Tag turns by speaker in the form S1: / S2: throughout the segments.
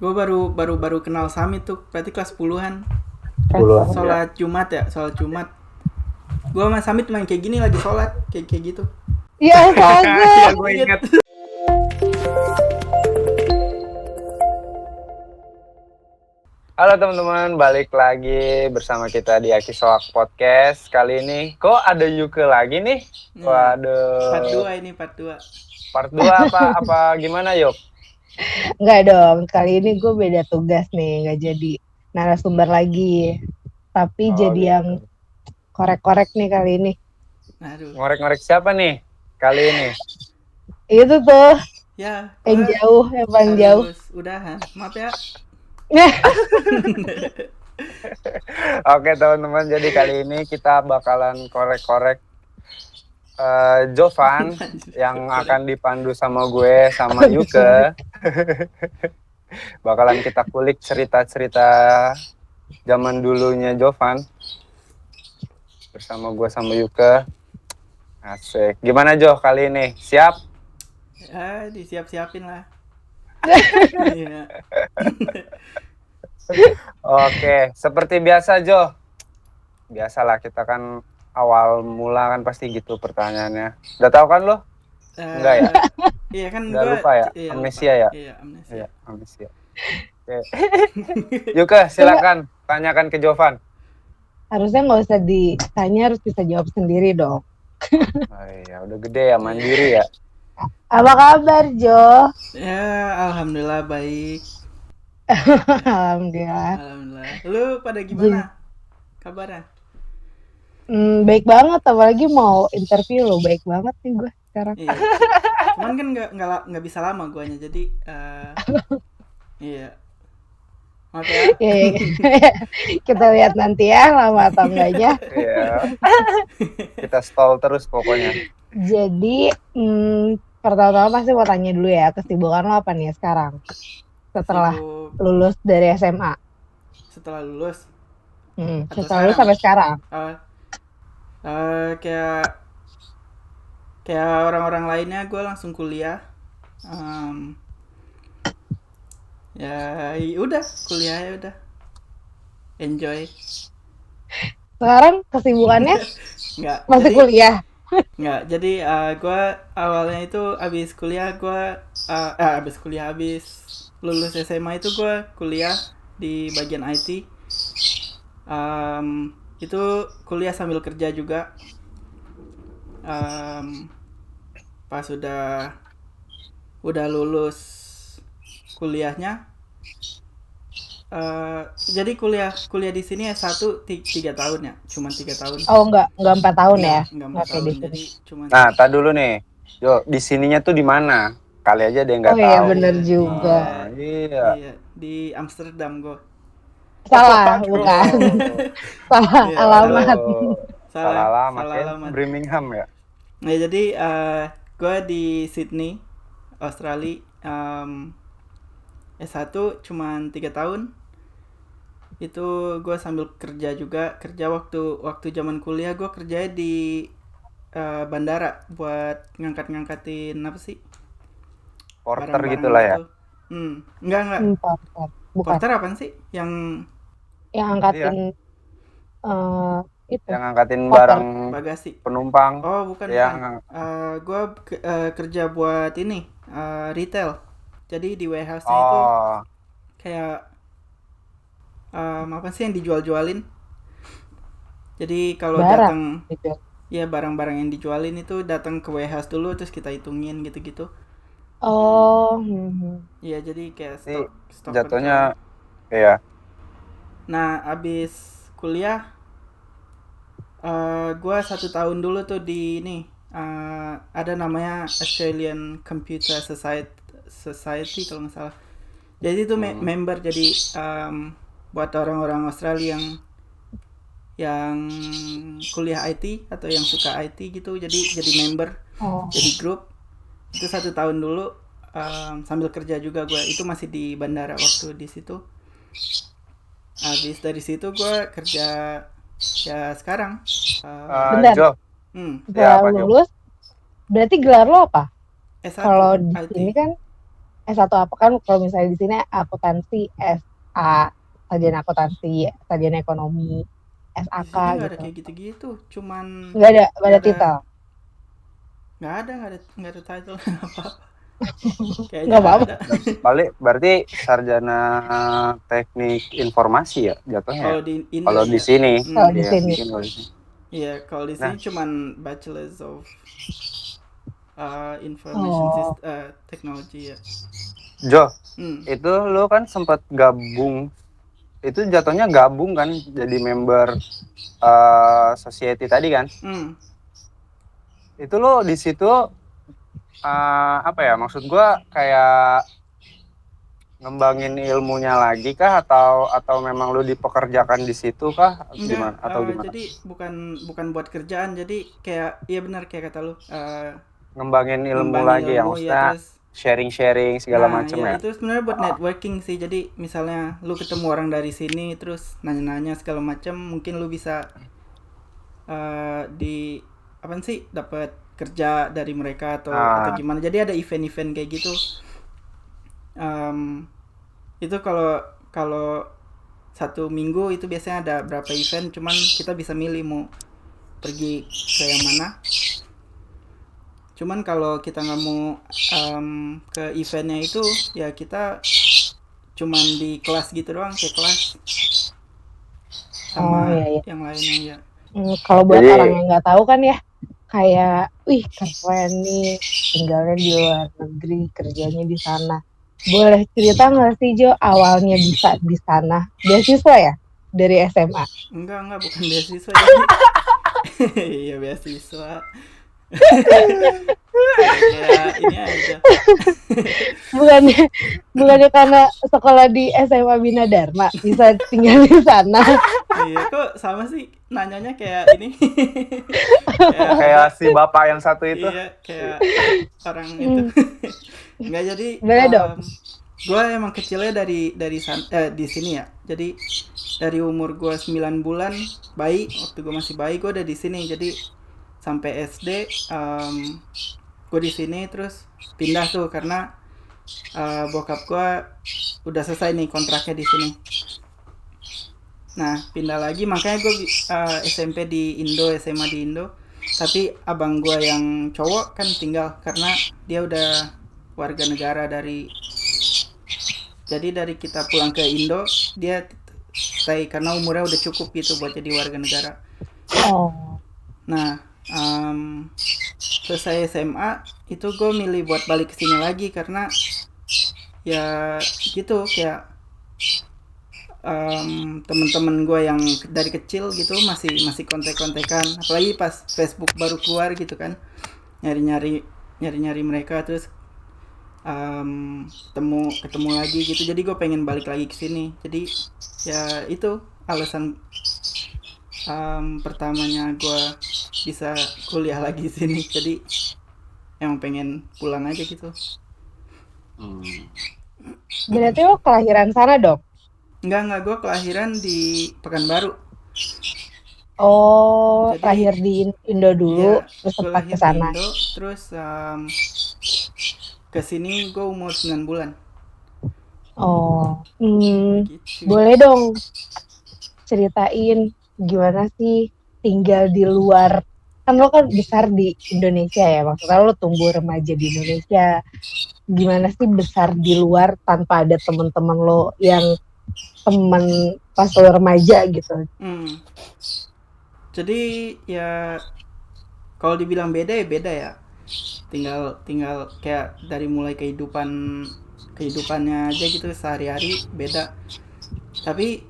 S1: Gue baru kenal Sami tuh, berarti kelas 10-an.
S2: Puluhan ya.
S1: Sholat Jumat ya, sholat Jumat. Gue sama Samit main kayak gini lagi sholat, kayak gitu.
S3: Ya astaga.
S2: Iya, gue ingat. Halo teman-teman, balik lagi bersama kita di Akisoak Podcast. Kali ini kok ada Yuke lagi nih? Waduh.
S1: Part 2 ini, part 2.
S2: Part 2 apa gimana, Yuk?
S3: Enggak dong, kali ini gue beda tugas nih, nggak jadi narasumber lagi. Tapi jadi
S2: gitu.
S3: yang korek-korek nih kali ini.
S1: Aduh.
S2: Ngorek-ngorek siapa nih kali ini?
S3: Itu tuh
S1: Ya,
S3: yang jauh, yang paling jauh.
S1: Udahan, maaf ya.
S2: Oke teman-teman, jadi kali ini kita bakalan korek-korek Jovan yang akan dipandu sama gue sama Yuke. Bakalan kita kulik cerita-cerita zaman dulunya Jovan bersama gue sama Yuke. Asik. Gimana Jo kali ini? Siap?
S1: Ya, disiap-siapin lah. Iya.
S2: Oke, seperti biasa Jo. Biasalah kita kan awal mula kan pasti gitu pertanyaannya. Udah tahu kan lo? Enggak ya?
S1: Iya kan
S2: Udah
S1: gua,
S2: lupa ya?
S1: iya,
S2: Amnesia
S1: lupa.
S2: ya?
S1: Iya, amnesia.
S2: Iya, amnesia. Oke. Yuke, silakan tanyakan ke Jovan.
S3: Harusnya nggak usah ditanya, harus bisa jawab sendiri dong.
S2: Oh iya, udah gede ya, mandiri ya.
S3: Apa kabar Jo?
S1: Ya, alhamdulillah baik.
S3: Alhamdulillah.
S1: Alhamdulillah. Lu pada gimana? Kabarnya?
S3: Baik banget, apalagi mau interview lo, baik banget nih gue sekarang.
S1: Iya. Cuman kan nggak bisa lama guanya, jadi iya. Maaf ya.
S3: Kita lihat nanti ya lama atau enggaknya.
S2: Iya. Kita stall terus pokoknya.
S3: Jadi pertama-tama pasti mau tanya dulu ya, kesibukan lo apa nih sekarang setelah lulus dari SMA?
S1: Setelah lulus?
S3: Setelah lulus sampai sekarang?
S1: Kayak orang-orang lainnya, gue langsung kuliah. Ya udah, kuliah ya udah. Enjoy.
S3: Sekarang kesibukannya?
S1: Nggak.
S3: Masih
S1: jadi,
S3: kuliah?
S1: Nggak. Jadi gue awalnya itu abis kuliah abis lulus SMA itu gue kuliah di bagian IT. Itu kuliah sambil kerja juga. Pas udah lulus kuliahnya, jadi kuliah di sini S1 3 tahun ya, cuma 3 tahun.
S3: Oh enggak 4 tahun ya?
S1: Enggak 4 tahun, jadi cuma.
S2: Nah, tar dulu nih, Jo, di sininya tuh di mana? Kali aja dia nggak tahu.
S3: Oh iya bener juga.
S1: Iya, di Amsterdam gue.
S3: Salah, bukan. Salah alamat.
S2: Salah alamat ya, Birmingham ya.
S1: Nah jadi gue di Sydney, Australia. S1 cuman 3 tahun. Itu gue sambil kerja juga. Kerja waktu zaman kuliah gue kerja di bandara buat ngangkatin apa sih?
S2: Porter gitulah ya.
S1: Enggak.
S3: Porter. Bukan.
S1: Porter apaan sih? Yang
S3: angkatin itu.
S2: Yang angkatin barang
S1: bagasi
S2: penumpang.
S1: Oh bukan. Gue kerja buat ini retail. Jadi di warehouse-nya itu kayak apa sih yang dijual-jualin. Jadi kalau datang
S3: gitu.
S1: Ya barang-barang yang dijualin itu datang ke warehouse dulu, terus kita hitungin gitu-gitu.
S3: Oh.
S1: Iya, jadi kayak stok
S2: jatuhnya iya.
S1: Nah abis kuliah gue 1 tahun dulu tuh di ini ada namanya Australian Computer Society kalau nggak salah. Jadi itu member, jadi buat orang-orang Australia yang kuliah IT atau yang suka IT gitu, jadi member, jadi grup. Itu 1 tahun dulu sambil kerja juga gue. Itu masih di bandara waktu di situ. Habis dari situ gue kerja ya sekarang.
S3: Bentar.
S2: Jo.
S3: Setelah lulus berarti gelar lo apa?
S1: S1
S3: kalau di
S1: IT.
S3: sini kan S1 apa kan kalau misalnya di sini akuntansi SA, sarjana akuntansi, sarjana ekonomi,
S1: Di
S3: SAK
S1: sini nggak ada
S3: gitu.
S1: kayak gitu-gitu, cuman
S3: Nggak ada
S1: nggak ada
S3: titel.
S1: nggak ada title apa kayaknya
S3: Nggak
S1: nggak
S3: apa-apa.
S1: ada.
S2: Balik berarti sarjana teknik informasi ya jatuhnya ya?
S1: Kalau di Indo
S2: Kalau di
S1: ya.
S2: sini,
S3: Kalau di
S2: ya
S3: sini.
S2: mungkin kalau di sini.
S1: Iya, kalau di
S2: Nah,
S1: sini cuman Bachelors of Information
S3: Oh,
S1: System Technology ya.
S2: Jo,
S1: Hmm.
S2: itu lo kan sempat gabung, itu jatuhnya gabung kan jadi member society tadi kan?
S1: Hmm.
S2: Itu lo di situ apa ya? Maksud gua kayak ngembangin ilmunya lagi kah atau memang lu dipekerjakan di situ kah
S1: Enggak,
S2: gimana?
S1: jadi bukan buat kerjaan, jadi kayak iya benar kayak kata lu,
S2: Ngembangin ilmu
S1: ngembangin
S2: lagi ya
S1: ilmu ya
S2: maksudnya
S1: terus.
S2: sharing segala
S1: Nah,
S2: macam
S1: ya
S2: ya.
S1: itu sebenarnya buat
S2: Oh,
S1: networking sih. Jadi misalnya lu ketemu orang dari sini terus nanya-nanya segala macam, mungkin lu bisa di apa sih dapat kerja dari mereka atau
S2: nah,
S1: gimana. Jadi ada event-event kayak gitu. Em, itu kalau kalau satu minggu itu biasanya ada berapa event, cuman kita bisa milih mau pergi ke yang mana. Cuman kalau kita nggak mau ke eventnya itu ya kita cuman di kelas gitu doang, kayak kelas
S3: oh
S1: sama
S3: iya iya.
S1: yang lainnya ya.
S3: Kalau buat
S2: jadi
S3: orang yang nggak tahu kan ya, kayak, wih keren nih, tinggalnya di luar negeri, kerjanya di sana. Boleh cerita nggak sih Jo, awalnya bisa di sana? Beasiswa ya? Dari SMA?
S1: Enggak, bukan beasiswa jadi. Iya beasiswa. Kayak ini aja.
S3: Bukannya, bukannya karena sekolah di SMA Bina Dharma, bisa tinggal di sana?
S1: Iya kok sama sih nanyanya kayak ini. Kayak ada.
S2: kayak si bapak yang satu itu.
S1: Iya kayak orang itu.
S3: Hmm,
S1: Nggak, jadi
S3: boleh dong.
S1: gue emang kecilnya di sini ya. Jadi dari umur gue 9 bulan bayi, waktu gue masih bayi gue udah di sini. Jadi sampai SD gue di sini, terus pindah tuh karena bokap gue udah selesai nih kontraknya di sini. Nah pindah lagi, makanya gue SMP di Indo, SMA di Indo. Tapi abang gue yang cowok kan tinggal karena dia udah warga negara jadi dari kita pulang ke Indo dia stay karena umurnya udah cukup gitu buat jadi warga negara.
S3: Oh,
S1: Nah selesai SMA itu gue milih buat balik ke sini lagi karena ya gitu kayak temen-temen gue yang dari kecil gitu masih kontek-kontekan, apalagi pas Facebook baru keluar gitu kan, nyari-nyari mereka, terus ketemu lagi gitu, jadi gue pengen balik lagi ke sini. Jadi ya itu alasan pertamanya gue bisa kuliah lagi di sini, jadi emang pengen pulang aja gitu.
S3: berarti lo kelahiran sana dong?
S1: Enggak, gue kelahiran di Pekanbaru.
S3: Oh,
S1: Jadi
S3: lahir di Indo dulu,
S1: iya,
S3: terus
S1: gue
S3: sempat ke
S1: lahir di
S3: sana.
S1: Indo, terus ke sini gue umur 9 bulan.
S3: Oh,
S1: Begitu.
S3: boleh dong ceritain gimana sih tinggal di luar, kan lo kan besar di Indonesia ya, maksudnya lo tumbuh remaja di Indonesia, gimana sih besar di luar tanpa ada teman-teman lo yang temen pas lo remaja gitu?
S1: Jadi ya kalau dibilang beda ya beda ya. Tinggal kayak dari mulai kehidupannya aja gitu sehari-hari beda. Tapi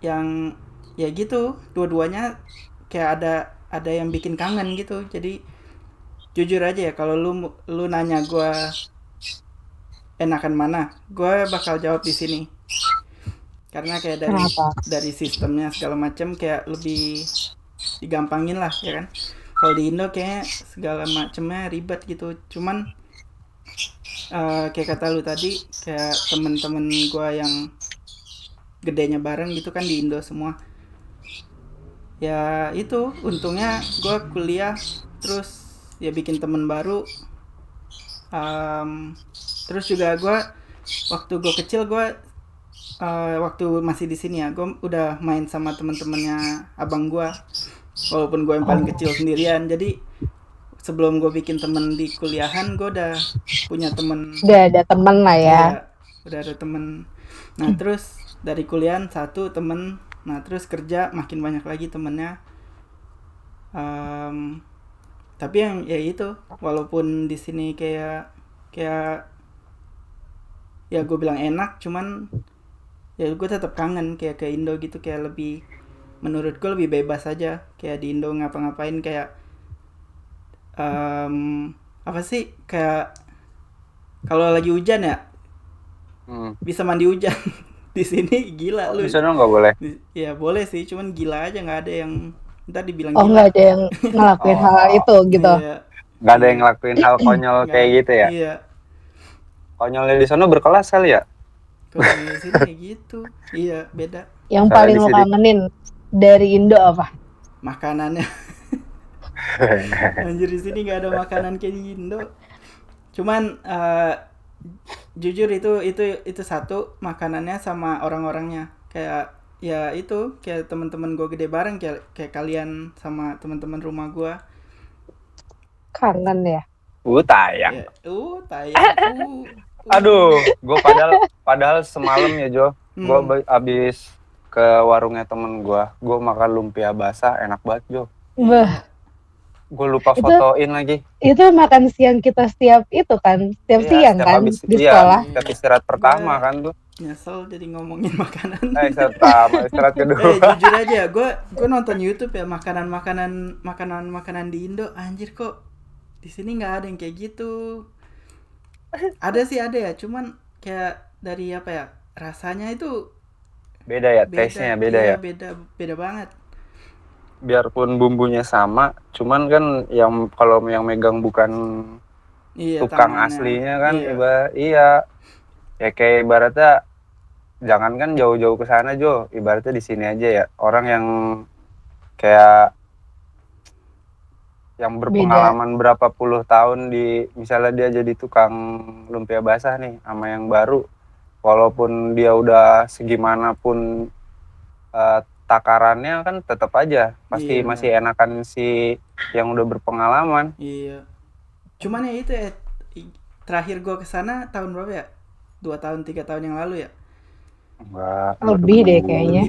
S1: yang ya gitu, dua-duanya kayak ada yang bikin kangen gitu. Jadi jujur aja ya, kalau lu nanya gue enakan mana, gue bakal jawab di sini karena kayak
S3: Kenapa?
S1: dari sistemnya segala macam kayak lebih digampangin lah ya kan. Kalau di Indo kayak segala macamnya ribet gitu. Cuman kayak kata lu tadi, kayak temen-temen gue yang gedenya bareng gitu kan di Indo semua. Ya itu untungnya gue kuliah terus ya bikin temen baru. Terus juga gue waktu gue kecil gue waktu masih di sini ya, gue udah main sama teman-temannya abang gue, walaupun gue yang paling kecil sendirian. Jadi sebelum gue bikin temen di kuliahan, gue udah punya temen.
S3: Udah ada temen lah ya.
S1: Iya, udah ada temen. Nah terus dari kuliahan satu temen, nah terus kerja makin banyak lagi temennya. Tapi yang ya itu, walaupun di sini kayak ya gue bilang enak, cuman ya gue tetap kangen kayak ke Indo gitu, kayak lebih, menurut gue lebih bebas aja kayak di Indo, ngapa-ngapain kayak apa sih, kayak kalau lagi hujan ya bisa mandi hujan. Di sini gila lu.
S2: Di sana nggak boleh.
S1: Ya boleh sih, cuman gila aja, nggak ada yang ntar dibilang
S3: Oh,
S1: gila.
S3: nggak ada yang ngelakuin hal itu gitu.
S1: Iya.
S2: Nggak ada yang ngelakuin hal konyol kayak gitu ya.
S1: Iya.
S2: Konyolnya di sana berkelas kali ya.
S1: Kalau di sini kayak gitu. Iya, beda.
S3: Yang
S2: Soalnya
S3: paling
S2: di
S3: lo
S2: sini-
S3: kangenin dari Indo apa?
S1: Makanannya. Anjir, di sini nggak ada makanan kayak di Indo. Cuman jujur itu satu, makanannya sama orang-orangnya. Kayak ya itu, kayak teman-teman gue gede bareng, kayak kalian sama teman-teman rumah gue.
S3: Kangen ya.
S2: Tayang.
S1: Ya, tayang.
S2: Aduh, gue padahal semalam ya Jo, gue abis ke warungnya temen gue makan lumpia basah, enak banget Jo.
S3: Bah,
S2: Gue lupa fotoin lagi.
S3: itu makan siang kita setiap itu kan, setiap
S2: Iya,
S3: siang
S2: setiap
S3: kan
S2: habis-
S3: di
S2: iya,
S3: sekolah.
S2: setiap istirahat pertama kan tuh.
S1: Nyesel jadi ngomongin makanan.
S2: Istirahat pertama, istirahat kedua.
S1: Jujur aja, gue nonton YouTube ya, makanan di Indo, anjir kok di sini nggak ada yang kayak gitu. Ada sih, ada ya, cuman kayak dari apa ya, rasanya itu
S2: Beda ya, taste-nya beda
S1: iya,
S2: ya.
S1: beda banget.
S2: Biarpun bumbunya sama, cuman kan yang kalau yang megang bukan
S1: Iya,
S2: tukang
S1: tangannya.
S2: aslinya kan,
S1: Iya.
S2: ya kayak ibaratnya jangan kan jauh-jauh ke sana Jo, ibaratnya di sini aja ya, orang yang kayak yang berpengalaman berapa puluh tahun di, misalnya dia jadi tukang lumpia basah nih sama yang baru, walaupun dia udah segimanapun takarannya kan tetap aja pasti
S1: Iya,
S2: masih enakan si yang udah berpengalaman.
S1: Iya. Cuman ya itu ya, terakhir gue kesana tahun berapa ya? 2 tahun 3 tahun yang lalu ya.
S2: Enggak,
S3: Lebih deh kayaknya.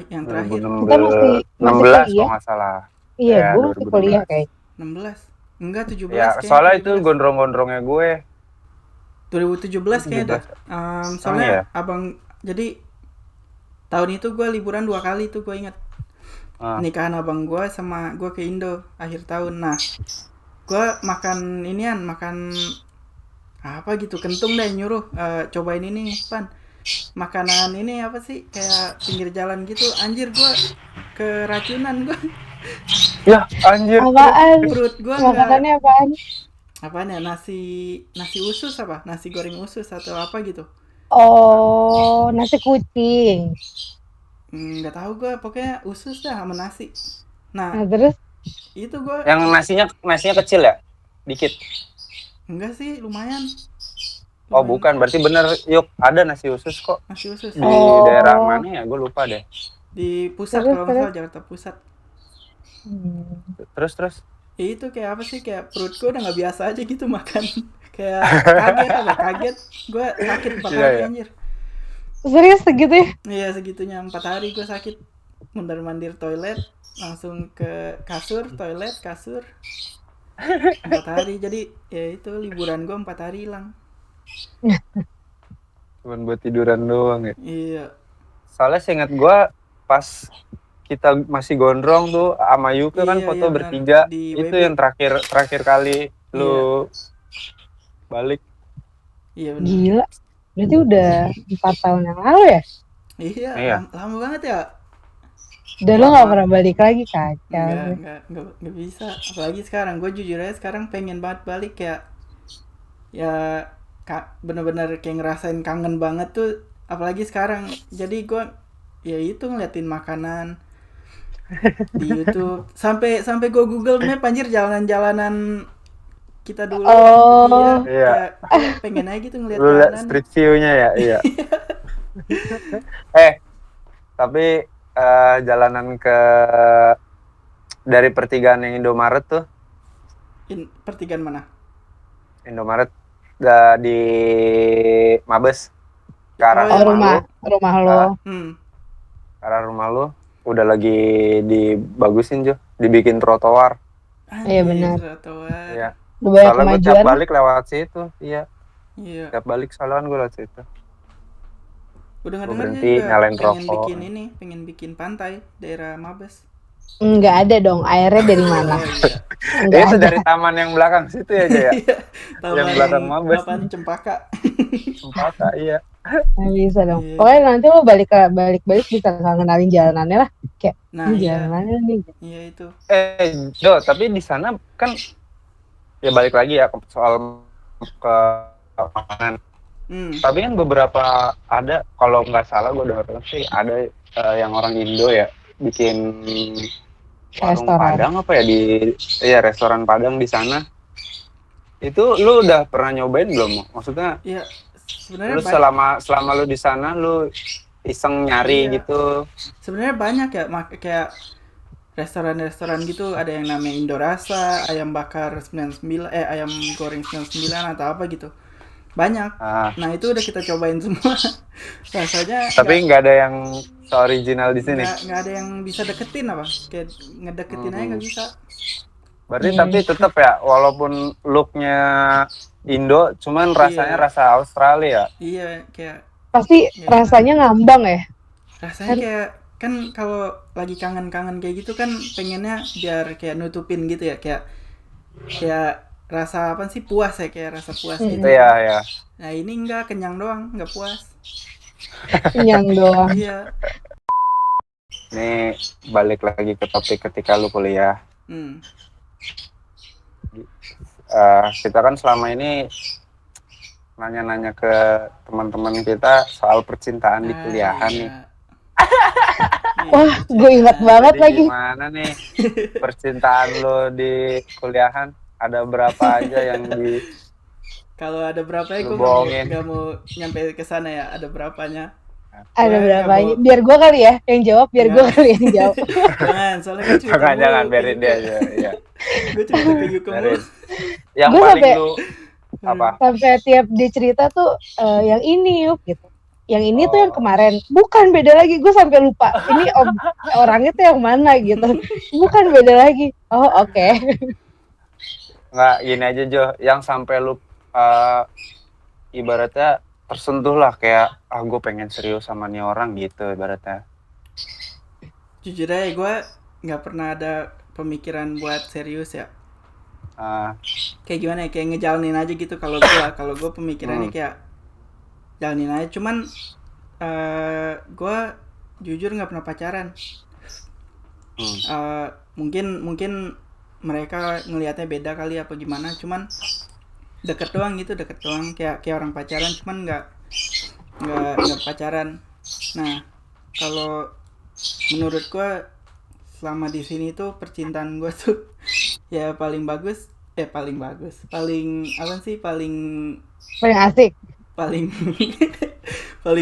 S1: Yang terakhir
S2: 2016,
S3: Kita masih
S2: 16
S3: kuliah.
S2: kalau nggak salah.
S3: Iya,
S2: Ya,
S3: gue masih
S2: 2016.
S3: kuliah kayak.
S1: 16. Enggak, 17
S2: Ya,
S1: kayaknya.
S2: soalnya itu
S1: 17.
S2: gondrong-gondrongnya gue.
S1: 2017 kayaknya dah. Soalnya
S2: iya?
S1: abang, jadi tahun itu gue liburan 2 kali tuh, gue ingat. Nikahan abang gue sama gue ke Indo akhir tahun. Nah, gue makan apa gitu, kentung deh nyuruh, cobain ini Pan, makanan ini apa sih, kayak pinggir jalan gitu. Anjir, gue keracunan gue.
S2: Ya anjir.
S3: Apaan?
S1: Perut gue
S3: Makanannya apaan?
S1: apaan ya, nasi usus, apa nasi goreng usus atau apa gitu.
S3: Oh, nasi kucing.
S1: Nggak tahu gue, pokoknya usus dah sama nasi.
S3: Nah,
S1: Nah
S3: terus
S1: itu gue,
S2: Yang nasinya kecil ya? Dikit.
S1: enggak sih, lumayan.
S2: Oh bukan, berarti bener Yuk, ada nasi usus kok.
S1: Nasi usus
S2: Di daerah mana ya? Gue lupa deh.
S1: di pusat,
S3: Terus,
S1: kalau nggak salah Jakarta Pusat.
S2: Terus
S1: Ya itu kayak apa sih, kayak perut gue udah nggak biasa aja gitu makan. Kayak kaget gue sakit 4 hari.
S2: Iya.
S1: Anjir.
S3: serius segitu ya?
S1: Iya, segitunya 4 hari gue sakit. Mondar-mandir toilet, langsung ke toilet kasur 4 hari. Jadi ya itu, liburan gue 4 hari hilang.
S2: cuman buat tiduran doang ya.
S1: Iya.
S2: Soalnya seingat gue pas kita masih gondrong tuh sama Yuke kan
S1: Iya,
S2: foto
S1: iya, benar.
S2: bertiga.
S1: Di
S2: Itu
S1: WB.
S2: yang terakhir kali lu balik.
S1: Iya benar.
S3: Gila. Berarti udah 4 tahun yang lalu ya?
S1: Iya. Lama banget ya.
S3: Dan lo gak pernah balik lagi, kacau.
S1: Enggak bisa. Apalagi sekarang, gue jujur aja sekarang pengen banget balik, kayak ya bener-bener kayak ngerasain kangen banget tuh. Apalagi sekarang, jadi gue ya itu ngeliatin makanan di YouTube, sampai gue Google Map, anjir, jalanan-jalanan kita dulu.
S3: Oh.
S2: Iya.
S1: kayak pengen aja gitu ngeliat
S2: Lu liat
S1: jalanan.
S2: street view-nya ya, iya. Tapi jalanan ke dari pertigaan yang Indomaret tuh,
S1: Pertigaan mana?
S2: Indomaret di Mabes ke arah
S1: Oh,
S3: Oh,
S2: rumah lu,
S3: rumah lo.
S2: ke arah rumah lu udah lagi dibagusin Jo, dibikin trotoar.
S3: Iya, benar.
S1: trotoar.
S2: Iya.
S3: Udah banyak
S2: Soalnya gue tiap
S3: kemajuan.
S2: balik lewat situ, iya.
S1: Iya.
S2: Tiap balik soalnya gue lewat situ.
S1: Udah
S2: Gua
S1: dengarnya
S2: berhenti
S1: juga
S2: nyalain
S1: pengen
S2: rokok.
S1: pengen bikin pantai daerah Mabes.
S3: Nggak ada dong, airnya dari mana?
S1: Oh iya.
S3: Nggak
S2: Itu
S3: ada.
S2: dari taman yang belakang situ ya Jo ya.
S1: Iya.
S2: Yang belakang Mabes.
S1: Apaan Cempaka.
S2: Cempaka, iya.
S3: Nggak bisa dong.
S1: Iya.
S3: Pokoknya nanti lo balik bisa ngenalin jalanannya lah. Kayak,
S1: Nah,
S3: ini
S1: iya.
S3: jalanannya nih.
S1: Iya itu.
S2: Jo, tapi di sana kan ya balik lagi ya soal ke makanan. Tapi kan beberapa ada, kalau nggak salah gue dengar sih ada yang orang Indo ya bikin warung
S3: Restoran.
S2: Padang apa ya restoran Padang di sana. Itu lu udah pernah nyobain belum? Maksudnya
S1: Iya, sebenarnya
S2: lu selama lu di sana lu iseng nyari
S1: Iya.
S2: gitu.
S1: Sebenarnya banyak ya kayak restoran-restoran gitu, ada yang namanya Indorasa, ayam bakar 99, ayam goreng 99 atau apa gitu. Banyak. Nah, itu udah kita cobain semua. Rasanya
S2: Tapi nggak ada yang original di sini.
S1: nggak ada yang bisa deketin apa? Kayak ngedeketin aja nggak bisa.
S2: Berarti tapi tetap ya, walaupun looknya Indo, cuman rasanya rasa Australia.
S1: Iya, kayak
S3: Pasti rasanya ngambang ya.
S1: rasanya kayak kan kalau lagi kangen-kangen kayak gitu kan pengennya biar kayak nutupin gitu ya, kayak rasa apa sih, puas ya, kayak rasa puas gitu.
S2: Iya, ya.
S1: Nah, ini enggak, kenyang doang, enggak puas.
S3: Kenyang doang.
S1: Iya.
S2: Nih balik lagi ke topik ketika lu kuliah. Kita kan selama ini nanya-nanya ke teman-teman kita soal percintaan di kuliahan nih.
S3: Wah, gue ingat banget
S2: Jadi
S3: lagi.
S2: gimana nih percintaan lo di kuliahan? Ada berapa aja yang di...
S1: Kalau ada berapa ya, gue nggak mau nyampe ke sana ya. Ada berapanya?
S3: Ada berapanya? Biar gue kali ya yang jawab, biar gue kali yang jawab.
S1: Jangan, soalnya gue cerita
S2: Jangan, biarin dia aja. Iya.
S1: Gue cerita ke Yukem lu.
S2: Yang
S3: Gua
S2: paling
S3: sampai-
S2: lu apa?
S3: Sampai tiap dia cerita tuh yang ini yuk gitu. Yang ini tuh yang kemarin. Bukan, beda lagi. Gue sampai lupa. Ini orangnya tuh yang mana gitu. Bukan, beda lagi. Oh, oke.
S2: Nggak, gini aja Jo, yang sampai lu ibaratnya tersentuh lah, kayak gue pengen serius sama nih orang gitu ibaratnya.
S1: Jujur aja, gue nggak pernah ada pemikiran buat serius ya. Kayak gimana ya, kayak ngejalanin aja gitu. Kalau gue pemikirannya kayak jalanin aja. Cuman gue jujur nggak pernah pacaran. Mungkin mereka ngelihatnya beda kali apa gimana. Cuman deket doang, kayak orang pacaran, cuman nggak pacaran. Nah, kalau menurut gue selama di sini tuh percintaan gue tuh ya paling
S3: asik,
S1: paling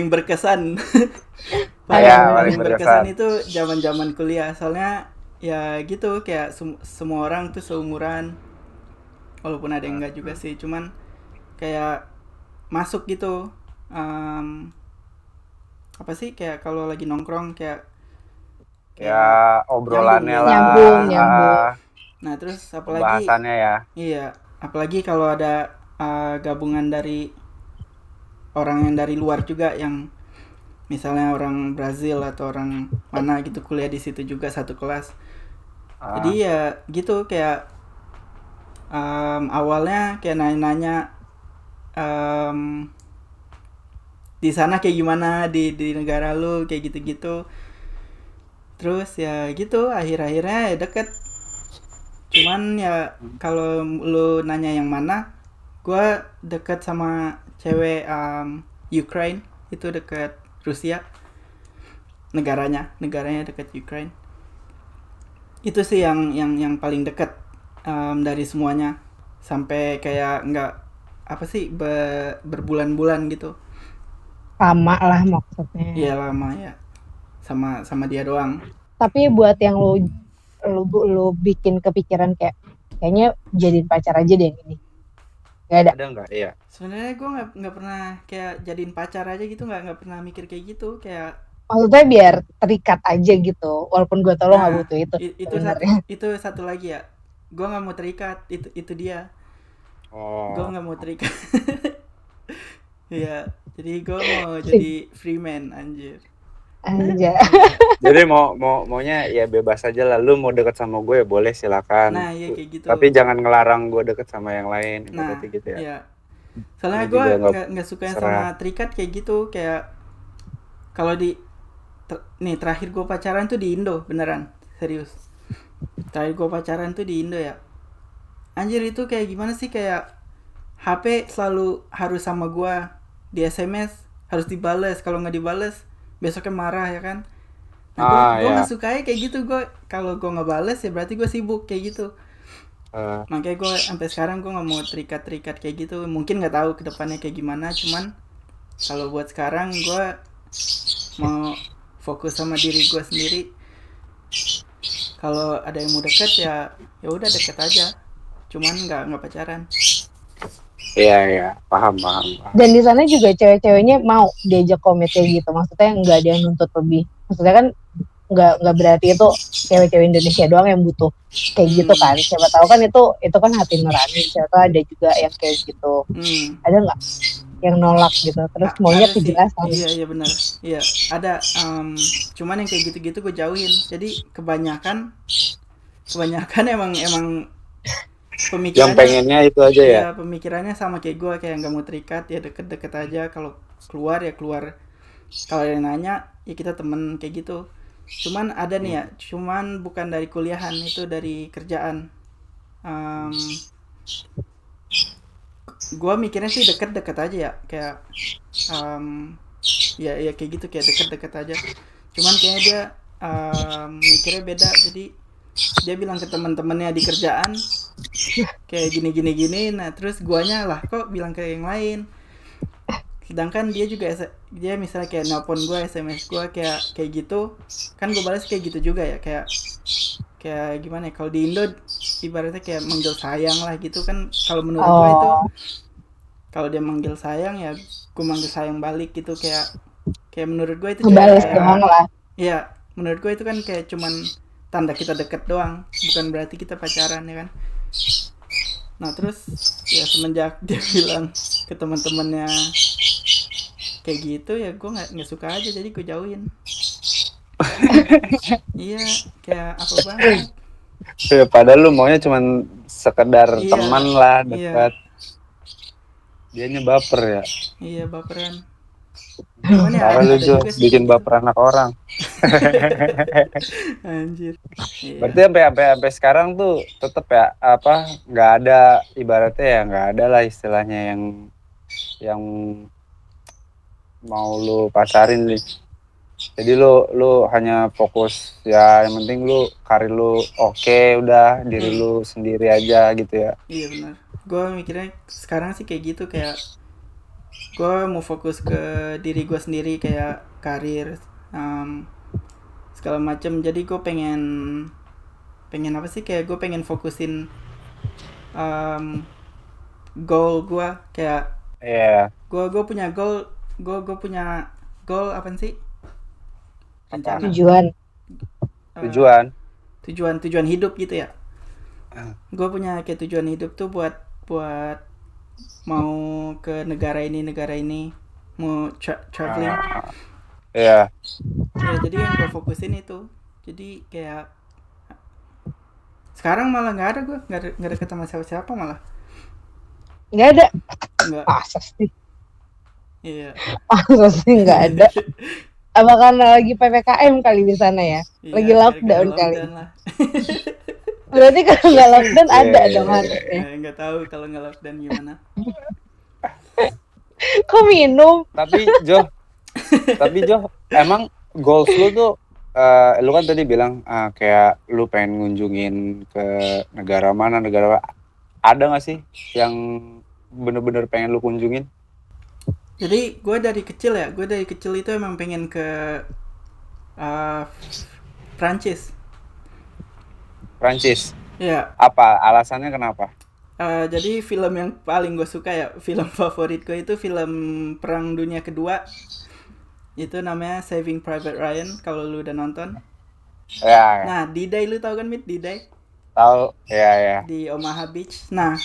S1: berkesan.
S2: paling
S1: berkesan itu zaman kuliah. Soalnya ya gitu, kayak semua orang tuh seumuran, walaupun ada yang enggak juga sih, cuman kayak masuk gitu. Apa sih, kayak kalau lagi nongkrong kayak
S2: obrolannya lah,
S3: nyambung.
S1: Nah, terus apalagi
S2: bahasannya ya.
S1: Iya, apalagi kalau ada gabungan dari orang yang dari luar juga, yang misalnya orang Brazil atau orang mana gitu kuliah di situ juga satu kelas. Jadi ya gitu, kayak awalnya kayak nanya-nanya di sana kayak gimana, di negara lu kayak gitu-gitu. Terus ya gitu, akhir-akhirnya ya deket. Cuman ya kalau lu nanya yang mana, gue deket sama cewek Ukraine, itu deket Rusia. Negaranya deket Ukraine. Itu sih yang paling deket dari semuanya. sampai kayak nggak apa sih berbulan-bulan gitu.
S3: Lama lah maksudnya.
S1: Iya lama ya, sama dia doang.
S3: Tapi buat yang lu bikin kepikiran kayaknya jadiin pacar aja deh yang ini. Gak ada.
S2: Ada nggak? Iya.
S1: Sebenarnya gue nggak pernah kayak jadiin pacar aja gitu, nggak pernah mikir kayak gitu kayak.
S3: Maksudnya biar terikat aja gitu. Walaupun gue tau lo nggak butuh itu sebenarnya.
S1: Itu satu lagi ya. Gue nggak mau terikat, itu dia. Gue
S2: Oh.
S1: nggak mau terikat. Iya, jadi gue mau jadi free man anjir.
S3: Aja.
S2: Jadi maunya ya bebas aja lah. Lu mau deket sama gue ya boleh silakan.
S1: Nah iya kayak gitu.
S2: Tapi jangan ngelarang gue deket sama yang lain.
S1: Nah
S2: Berarti gitu ya.
S1: iya. Soalnya
S2: Lu
S1: gue
S2: juga
S1: nggak suka yang
S2: serah.
S1: sama terikat kayak gitu. Kayak kalau nih terakhir gue pacaran tuh di Indo, beneran serius. Terakhir gue pacaran tuh di Indo ya. Anjir itu kayak gimana sih, kayak HP selalu harus sama gue, di SMS harus dibales, kalau nggak dibales besoknya marah ya kan. Nah gue
S2: ya.
S1: nggak suka kayak gitu. Gue kalau gue nggak bales ya berarti gue sibuk kayak gitu. Makanya gue sampai sekarang gue nggak mau terikat kayak gitu. Mungkin nggak tahu kedepannya kayak gimana, cuman kalau buat sekarang gue mau fokus sama diri gue sendiri. Kalau ada yang mau deket ya udah deket aja, cuman nggak pacaran.
S2: Iya, paham.
S3: Dan di sana juga cewek-ceweknya mau diajak komit kayak gitu. Maksudnya nggak ada yang nuntut lebih. Maksudnya kan nggak berarti itu cewek-cewek Indonesia doang yang butuh kayak gitu kan. Siapa tahu kan itu kan hati nurani. Siapa tahu ada juga yang kayak gitu. Ada nggak yang nolak gitu? Terus maunya kejelasan.
S1: Iya benar. Iya ada. Cuman yang kayak gitu-gitu gue jauhin. Jadi kebanyakan emang pemikirannya
S2: yang pengennya itu aja ya.
S1: Pemikirannya sama kayak gue, kayak nggak mau terikat, ya deket-deket aja. Kalau keluar ya keluar, kalau ada yang nanya ya kita temen kayak gitu. Cuman ada nih ya, cuman bukan dari kuliahan, itu dari kerjaan. Gue mikirnya sih deket-deket aja ya, kayak ya kayak gitu, kayak deket-deket aja. Cuman kayaknya dia mikirnya beda. Jadi dia bilang ke teman-temannya di kerjaan kayak gini. Nah terus guanya lah kok bilang ke yang lain, sedangkan dia juga dia misalnya kayak nelpon gue, SMS gue kayak gitu kan, gue balas kayak gitu juga ya, kayak gimana ya, kalau di Indo ibaratnya kayak manggil sayang lah gitu kan. Kalau menurut gue itu, kalau dia manggil sayang ya gue manggil sayang balik gitu. Kayak menurut gue itu
S3: balas doang lah.
S1: Iya, menurut gue itu kan kayak cuman tanda kita deket doang, bukan berarti kita pacaran ya kan. Nah terus ya semenjak dia bilang ke teman-temannya kayak gitu ya gue nggak suka aja, jadi gue jauhin. Iya kayak apa banget
S2: ya, padahal lu maunya cuman sekedar teman lah dekat. Dianya baper ya.
S1: Iya baperan.
S2: Parah lu Jo, bikin baper anak orang.
S1: Anjir.
S2: Berarti sampai sekarang tuh tetep ya nggak ada, ibaratnya ya nggak ada lah istilahnya yang mau lu pacarin nih. Jadi lu hanya fokus ya, yang penting lu karir lu oke, udah diri lu sendiri aja gitu ya.
S1: Iya benar. Gue mikirnya sekarang sih kayak gitu, kayak gue mau fokus ke diri gue sendiri, kayak karir segala macam. Jadi gue pengen apa sih, kayak gue pengen fokusin goal gue, kayak gue punya goal, gue punya goal apa sih, rencana, tujuan hidup gitu ya. Gue punya kayak tujuan hidup tuh buat mau ke negara ini mau traveling. Ya jadi yang gue fokusin itu. Jadi kayak sekarang malah nggak ada, gue nggak deket sama siapa malah.
S3: Nggak ada.
S1: Nggak.
S3: Pasti.
S1: Iya.
S3: Pasti nggak ada. Apa karena lagi PPKM kali di sana ya?
S1: Iya,
S3: lagi lockdown kali.
S1: Lah.
S3: Berarti kalau nggak lockdown ada dong harusnya.
S1: Nggak tahu kalau nggak lockdown gimana.
S3: Kok minum?
S2: Tapi Jo, emang goals lu tuh, lu kan tadi bilang kayak lu pengen ngunjungin ke negara mana. ada nggak sih yang bener-bener pengen lu kunjungin?
S1: Jadi gue dari kecil itu emang pengen ke uh, Prancis.
S2: Prancis.
S1: Ya,
S2: Apa alasannya kenapa?
S1: jadi film yang paling gue suka ya, film favorit gue itu film Perang Dunia Kedua. Itu namanya Saving Private Ryan, kalau lu udah nonton.
S2: Ya,
S1: Nah, D-Day lu tau kan, Mit? D-Day
S2: tahu. Ya.
S1: di Omaha Beach. Nah,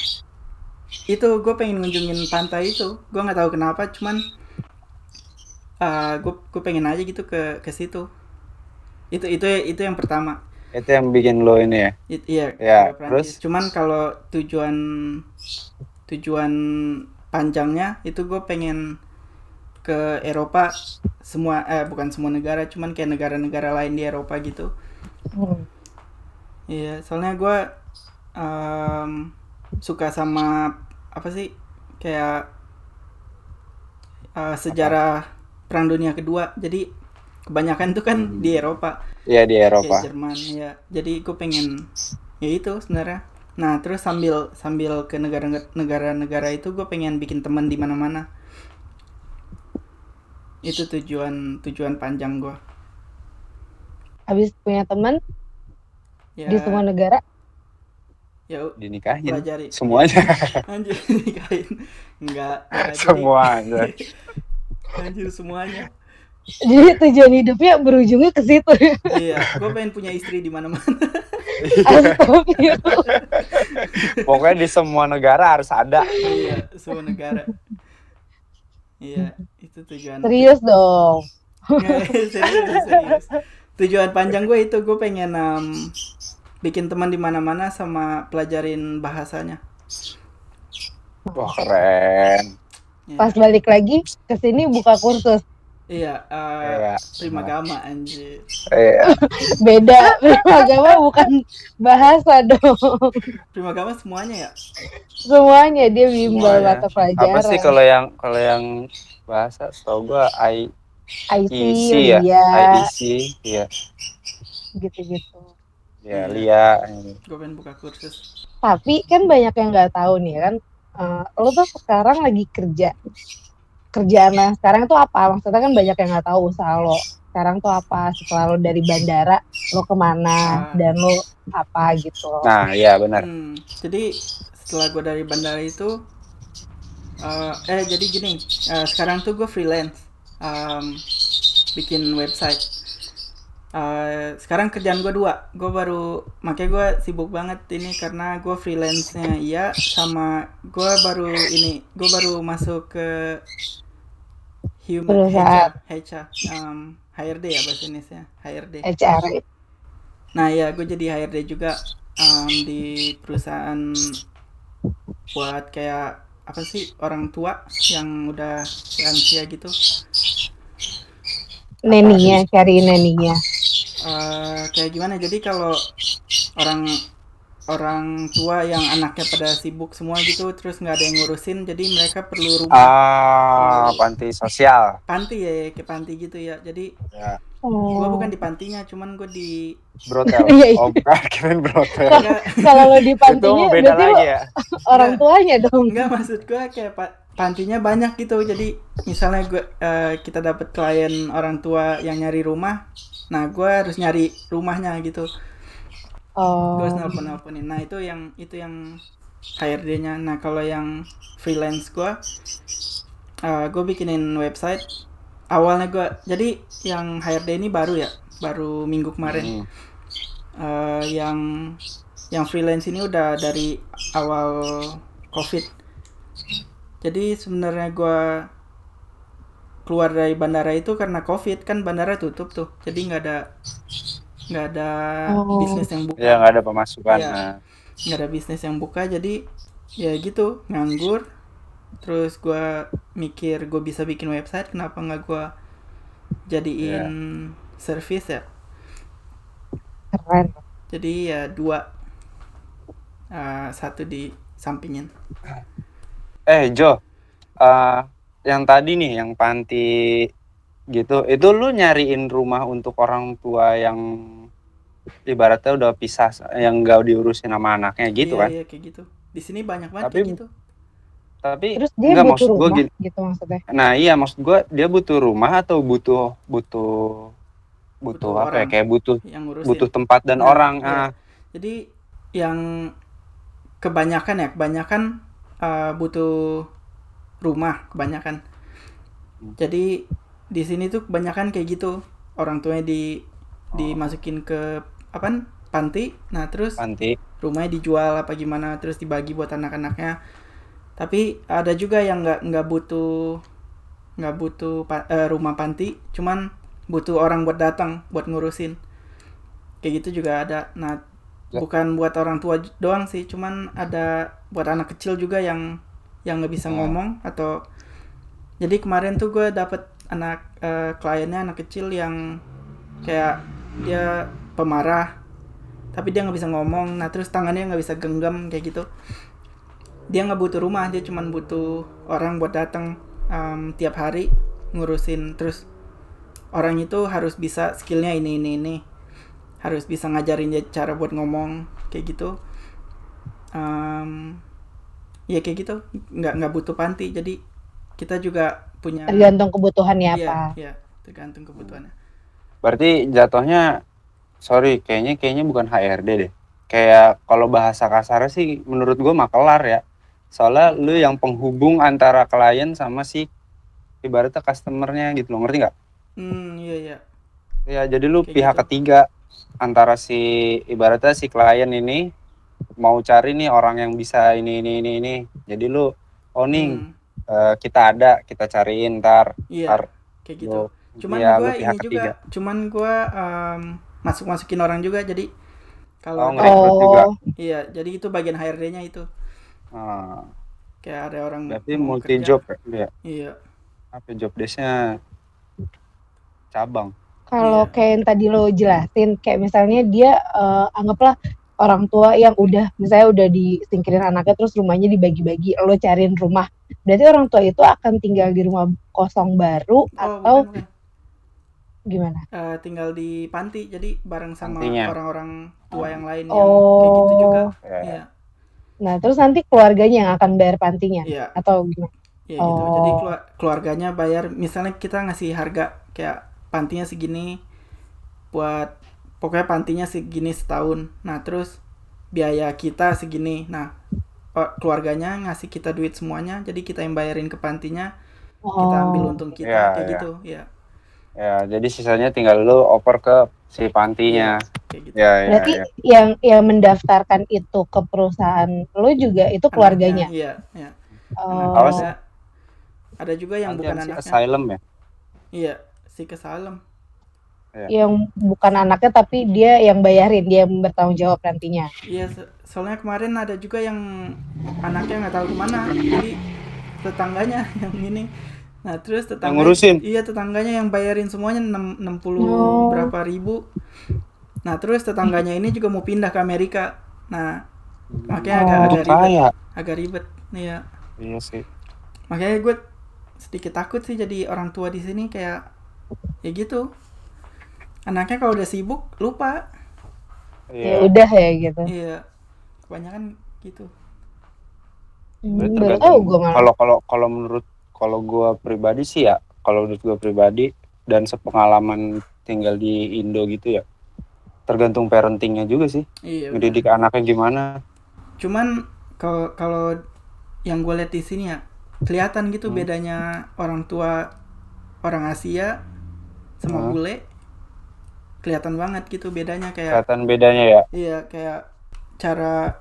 S1: itu gue pengen ngunjungin pantai itu. Gue nggak tahu kenapa, cuman gue pengen aja gitu ke situ. Itu yang pertama.
S2: Itu yang bikin lo ini ya.
S1: Iya,
S2: Ya,
S1: ke Prancis.
S2: terus?
S1: Cuman kalau tujuan panjangnya itu gue pengen ke Eropa, bukan semua negara, cuman kayak negara-negara lain di Eropa gitu. Iya, soalnya gue suka sama apa sih, kayak sejarah Perang Dunia Kedua. Jadi kebanyakan tuh kan di Eropa,
S2: Iya, di Eropa.
S1: kayak Jerman ya. Jadi gue pengen ya itu sebenarnya. Nah, terus sambil ke negara-negara itu gue pengen bikin teman di mana-mana. Itu tujuan panjang gue.
S3: Habis punya teman
S1: Ya,
S3: di semua negara.
S1: ya
S2: Dinikahin
S1: pelajari.
S2: semuanya.
S1: Anjir, nikahin. Enggak.
S2: Semuanya.
S1: Anjir, semuanya.
S3: Jadi tujuan hidupnya berujungnya ke situ.
S1: Iya, gue pengen punya istri di mana-mana.
S3: Astagfirullah.
S2: Pokoknya di semua negara harus ada.
S1: Iya, semua negara. Iya, itu tujuan.
S3: Serius dong.
S1: Serius. Tujuan panjang gue itu, gue pengen bikin teman di mana-mana sama pelajarin bahasanya.
S2: Wah, keren.
S1: Ya.
S3: Pas balik lagi ke sini buka kursus.
S1: Iya,
S2: Iya.
S1: Primagama anjir.
S2: Iya.
S3: Beda, Primagama bukan bahasa dong.
S1: Primagama semuanya ya?
S3: Semuanya dia bimbel
S2: Semuanya.
S3: mata pelajaran.
S2: Apa sih kalau yang bahasa? Setahu gua
S3: IC,
S2: ya.
S3: Lia,
S2: IEC, iya.
S3: gitu-gitu.
S2: Ya,
S1: Iya.
S2: Lia.
S1: Gue pengen buka kursus.
S3: Tapi kan banyak yang nggak tahu nih kan. Lo tuh sekarang lagi kerjaan sekarang tuh apa? Maksudnya kan banyak yang nggak tahu usaha lo sekarang tuh apa, setelah lo dari bandara lo kemana dan lo apa gitu.
S2: Nah, iya benar.
S1: Jadi setelah gue dari bandara itu jadi gini, sekarang tuh gue freelance, bikin website. Sekarang kerjaan gue 2, makanya gue sibuk banget ini karena gue freelance-nya iya, sama gue baru masuk ke Human HR, HRD ya bahasa Indonesia, HRD.
S3: HR.
S1: Nah ya, gue jadi HRD juga di perusahaan buat kayak apa sih, orang tua yang udah lansia gitu.
S3: Neninya, cari neninya.
S1: Kayak gimana? Jadi kalau orang tua yang anaknya pada sibuk semua gitu, terus nggak ada yang ngurusin, jadi mereka perlu rumah.
S2: Panti sosial.
S1: Panti ya, kayak panti gitu ya. Jadi
S2: ya.
S1: Gue bukan di pantinya, cuman gue di
S2: brotel. Oh, bukan, kirain brotel.
S3: Kalau lo di pantinya
S2: beda lagi ya.
S3: Orang tuanya dong.
S1: Enggak, maksud gue kayak pantinya banyak gitu. Jadi misalnya kita dapat klien orang tua yang nyari rumah, nah gue harus nyari rumahnya gitu. Gue harus nelponin. Nah itu yang HRD-nya. Nah kalau yang freelance gue bikinin website. Awalnya jadi yang HRD ini baru minggu kemarin. Yang freelance ini udah dari awal COVID. Jadi sebenarnya gue keluar dari bandara itu karena COVID, kan bandara tutup tuh. Jadi nggak ada bisnis yang buka.
S2: Ya, nggak ada pemasukan.
S1: Ya, nggak ada bisnis yang buka, jadi ya gitu, nganggur. Terus gue mikir gue bisa bikin website, kenapa nggak gue jadiin service ya.
S3: Keren.
S1: Jadi ya 2, 1 di sampingin.
S2: Jo, yang tadi nih, yang panti gitu, itu lu nyariin rumah untuk orang tua yang ibaratnya udah pisah, yang nggak diurusin sama anaknya gitu.
S1: Iya,
S2: kan?
S1: Iya kayak gitu. Di sini banyak banget
S2: Tapi
S1: kayak gitu.
S3: Terus dia
S2: enggak,
S3: butuh
S2: maksud gue
S3: rumah
S2: gini.
S3: gitu maksudnya.
S2: Nah iya, maksud gue dia butuh rumah atau butuh
S1: Butuh
S2: apa ya,
S1: orang
S2: kayak
S1: yang ngurusin.
S2: butuh tempat dan
S1: Nah,
S2: orang.
S1: iya. Jadi yang kebanyakan butuh rumah kebanyakan. Jadi di sini tuh kebanyakan kayak gitu. Orang tuanya dimasukin ke panti. Nah, terus
S2: Panti.
S1: rumahnya dijual apa gimana, terus dibagi buat anak-anaknya. Tapi ada juga yang nggak butuh rumah panti, cuman butuh orang buat datang buat ngurusin. Kayak gitu juga ada. Nah, bukan buat orang tua doang sih, cuman ada buat anak kecil juga yang nggak bisa ngomong atau. Jadi kemarin tuh gue dapet kliennya anak kecil yang kayak dia pemarah tapi dia nggak bisa ngomong. Nah, terus tangannya nggak bisa genggam kayak gitu. Dia nggak butuh rumah, dia cuma butuh orang buat datang tiap hari ngurusin. Terus orang itu harus bisa skillnya ini, harus bisa ngajarin dia cara buat ngomong kayak gitu. Ya kayak gitu, nggak butuh panti. Jadi kita juga punya,
S3: Tergantung kebutuhannya apa.
S1: iya tergantung kebutuhannya.
S2: Berarti jatuhnya, sorry, kayaknya bukan HRD deh. Kayak kalau bahasa kasar sih menurut gue makelar ya. Soalnya lu yang penghubung antara klien sama si ibaratnya customernya gitu loh, ngerti nggak?
S1: Iya.
S2: Ya jadi lu
S1: Kayak
S2: pihak
S1: gitu.
S2: ketiga antara si ibaratnya si klien ini mau cari nih orang yang bisa ini. Jadi lu owning kita cariin ntar.
S1: Iya, kayak gitu. Cuman
S2: ya,
S1: gue
S2: lu pihak
S1: ini
S2: ketiga.
S1: juga, cuman gue masukin orang juga. Jadi kalau
S2: ngerekrut juga.
S1: Iya, jadi itu bagian HRD-nya itu. Kayak ada orang
S2: Berarti
S1: mau
S2: multi
S1: kerja.
S2: job ya?
S1: Iya.
S2: Apa job desk-nya cabang?
S3: Kalau kayak yang tadi lo jelasin, kayak misalnya dia anggaplah orang tua yang misalnya udah disingkirin anaknya terus rumahnya dibagi-bagi, lo cariin rumah. Berarti orang tua itu akan tinggal di rumah kosong baru atau
S1: Bukan.
S3: gimana?
S1: Tinggal di panti, jadi bareng sama
S2: Pantinya.
S1: orang-orang tua yang lain yang kayak gitu juga. Iya.
S3: Nah, terus nanti keluarganya yang akan bayar pantinya?
S1: Iya.
S3: Atau gimana?
S1: Iya gitu. Jadi keluarganya bayar, misalnya kita ngasih harga kayak pantinya segini, buat pokoknya pantinya segini setahun. Nah, terus biaya kita segini. Nah, keluarganya ngasih kita duit semuanya, jadi kita yang bayarin ke pantinya, kita ambil untung kita, kayak gitu. Ya.
S2: Ya, jadi sisanya tinggal lu oper ke si pantinya.
S1: Kayak gitu.
S3: Berarti yang mendaftarkan itu ke perusahaan lo juga itu keluarganya?
S1: Iya. Ada juga yang bukan anaknya.
S2: Asylum ya?
S1: Iya, asylum.
S3: Yang bukan anaknya tapi dia yang bayarin, dia yang bertanggung jawab nantinya.
S1: Iya, soalnya kemarin ada juga yang anaknya nggak tahu kemana, jadi tetangganya yang ini. Nah, terus tetangganya yang bayarin semuanya 60 berapa ribu. Nah, terus tetangganya ini juga mau pindah ke Amerika. Nah, makanya agak ribet. Iya.
S2: Iya sih.
S1: Makanya gue sedikit takut sih jadi orang tua di sini, kayak ya gitu. Anaknya kalau udah sibuk lupa.
S3: Ya udah ya gitu.
S1: Iya. Kebanyakan gitu.
S2: Kalau gue pribadi sih ya, kalau menurut gue pribadi dan sepengalaman tinggal di Indo gitu ya, tergantung parentingnya juga sih.
S1: Iya.
S2: Ngedidik anaknya gimana.
S1: Cuman kalau yang gue lihat di sini ya, kelihatan gitu bedanya orang tua orang Asia sama bule. Kelihatan banget gitu bedanya, kayak.
S2: Kelihatan bedanya ya.
S1: Iya, kayak cara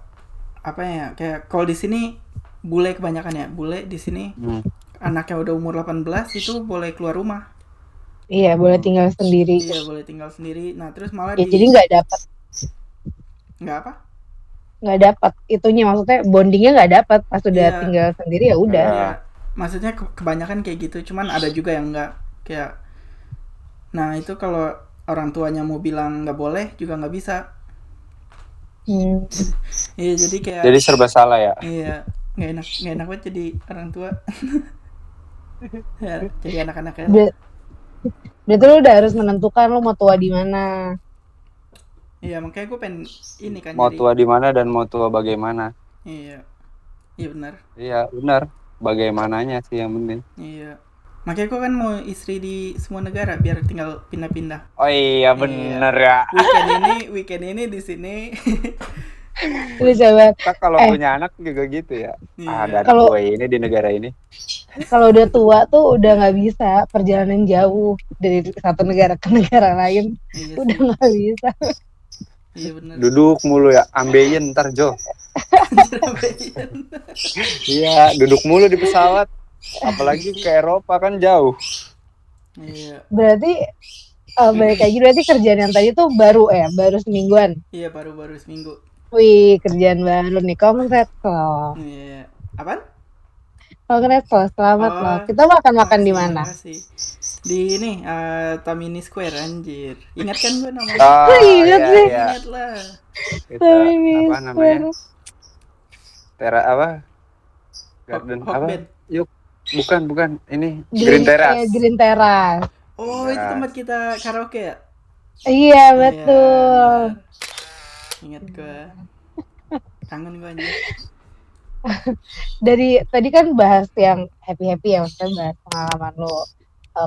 S1: kayak kalau di sini bule kebanyakan ya, bule di sini anaknya udah umur 18 itu boleh keluar rumah.
S3: Iya, boleh tinggal sendiri.
S1: Iya, boleh tinggal sendiri. Nah, terus malah
S3: jadi nggak dapat. Nggak dapat itunya, maksudnya bondingnya nggak dapat pas udah tinggal sendiri ya udah.
S1: Iya, maksudnya kebanyakan kayak gitu. Cuman ada juga yang nggak, kayak. Nah, itu kalau orang tuanya mau bilang nggak boleh juga nggak bisa. Iya, jadi kayak.
S2: Jadi serba salah ya.
S1: Iya, nggak enak banget jadi orang tua. Ya, jadi anak-anaknya.
S3: Berarti lu udah harus menentukan lu mau tua di mana.
S1: Iya, makanya gue pengen ini kan.
S2: Mau tua di mana dan mau tua bagaimana.
S1: Iya. Iya benar.
S2: Iya benar, bagaimananya sih yang penting.
S1: Iya. Makanya gue kan mau istri di semua negara biar tinggal pindah-pindah.
S2: Oh iya
S1: Iya.
S2: bener ya.
S1: Weekend ini di sini.
S3: Terus coba,
S2: Kita kalau
S3: eh
S2: punya anak juga gitu ya. Ada
S1: Iya.
S2: anak
S3: kalau
S2: gue ini di negara ini.
S3: kalau udah tua tuh udah nggak bisa perjalanan jauh dari satu negara ke negara lain,
S1: Iya
S3: udah
S1: sih.
S3: nggak bisa.
S1: Iya benar.
S2: Duduk mulu ya, ambeien ntar Jo.
S1: Surabaya.
S2: Iya, duduk mulu di pesawat. Apalagi ke Eropa kan jauh.
S1: Iya.
S3: Berarti balik lagi, berarti kerjaan yang tadi tuh baru semingguan.
S1: Iya baru-baru seminggu.
S3: Wih, kerjaan baru nih. Congrats loh.
S1: Iya. Apaan?
S3: Congrats loh, selamat loh.
S1: Oh,
S3: Kita makan-makan di
S1: makasih,
S3: mana?
S1: makasih. Di ini Tamini Square anjir. Ingat kan gue namanya?
S3: Oh, ingat
S2: iya
S3: sih.
S2: iya.
S1: Ingat lah.
S2: Kita apa namanya? Apa? Garden apa?
S1: Hokben.
S2: Yuk, bukan. Ini Green Terrace.
S3: Green Terrace.
S1: Oh, itu tempat kita karaoke ya?
S3: Iya,
S1: Iya,
S3: betul.
S1: benar. Ingat gue. Kangen gue anjir.
S3: Dari tadi kan bahas yang happy-happy ya, maksudnya bahas pengalaman lo,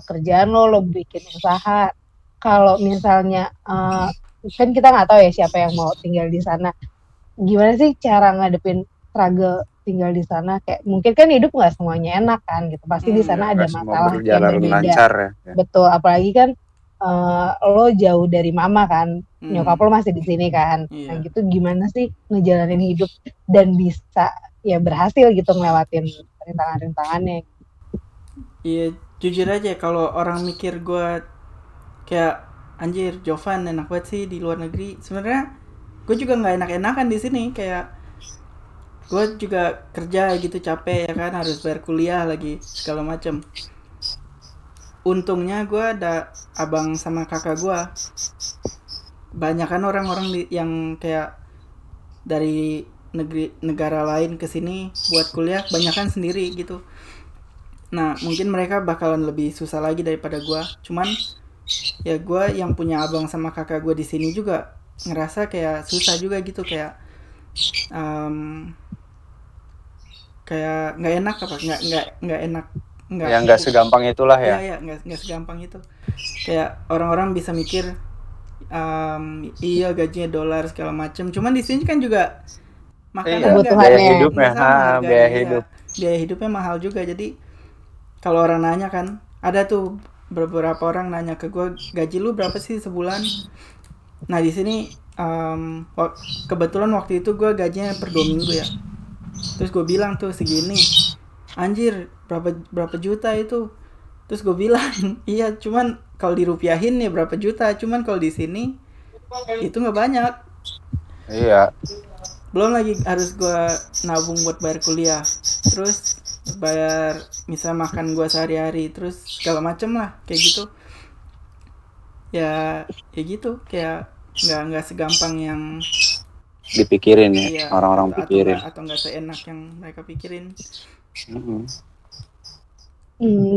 S3: kerjaan lo bikin usaha. Kalau misalnya kan kita nggak tahu ya siapa yang mau tinggal di sana. Gimana sih cara ngadepin struggle tinggal di sana? Kayak mungkin kan hidup nggak semuanya enak kan gitu. Pasti di sana ada
S2: Nggak semua
S3: masalah yang
S2: berjalan
S3: berbeda.
S2: lancar ya.
S3: Betul, apalagi kan lo jauh dari mama kan, nyokap lo masih di sini kan.
S1: Iya.
S3: Nah gitu gimana sih ngejalanin hidup dan bisa ya berhasil gitu ngelewatin rintangan-rintangannya.
S1: Iya, jujur aja kalau orang mikir gue kayak anjir Jovan enak banget sih di luar negeri. Sebenarnya gue juga nggak enak-enakan di sini, kayak gue juga kerja gitu capek ya kan, harus bayar kuliah lagi segala macam. Untungnya gue ada abang sama kakak gue. Banyak kan orang-orang yang kayak dari negara lain ke sini buat kuliah, banyakan sendiri gitu. Nah mungkin mereka bakalan lebih susah lagi daripada gue. Cuman ya gue yang punya abang sama kakak gue di sini juga ngerasa kayak susah juga gitu, kayak kayak nggak enak apa nggak enak nggak
S2: Ya nggak segampang itulah ya.
S1: ya nggak segampang itu. Kayak orang-orang bisa mikir iya gajinya $, segala macem, cuman di sini kan juga makanan
S3: Kebutuhannya.
S2: Biaya hidupnya,
S1: sama harganya.
S2: biaya
S1: Iya,
S2: hidup.
S1: biaya hidupnya mahal juga. Jadi kalau orang nanya kan, ada tuh beberapa orang nanya ke gue, gaji lu berapa sih sebulan? Nah di sini kebetulan waktu itu gue gajinya per 2 minggu ya. Terus gue bilang tuh segini, anjir berapa juta itu? Terus gue bilang iya, cuman kalau dirupiahin ya berapa juta, cuman kalau di sini itu nggak banyak.
S2: Iya.
S1: Belum lagi harus gue nabung buat bayar kuliah, terus bayar misal makan gue sehari-hari, terus segala macem lah kayak gitu. Ya gitu, kayak nggak segampang yang
S2: Dipikirin ya,
S1: iya,
S2: orang-orang pikirin.
S1: atau nggak seenak yang mereka pikirin.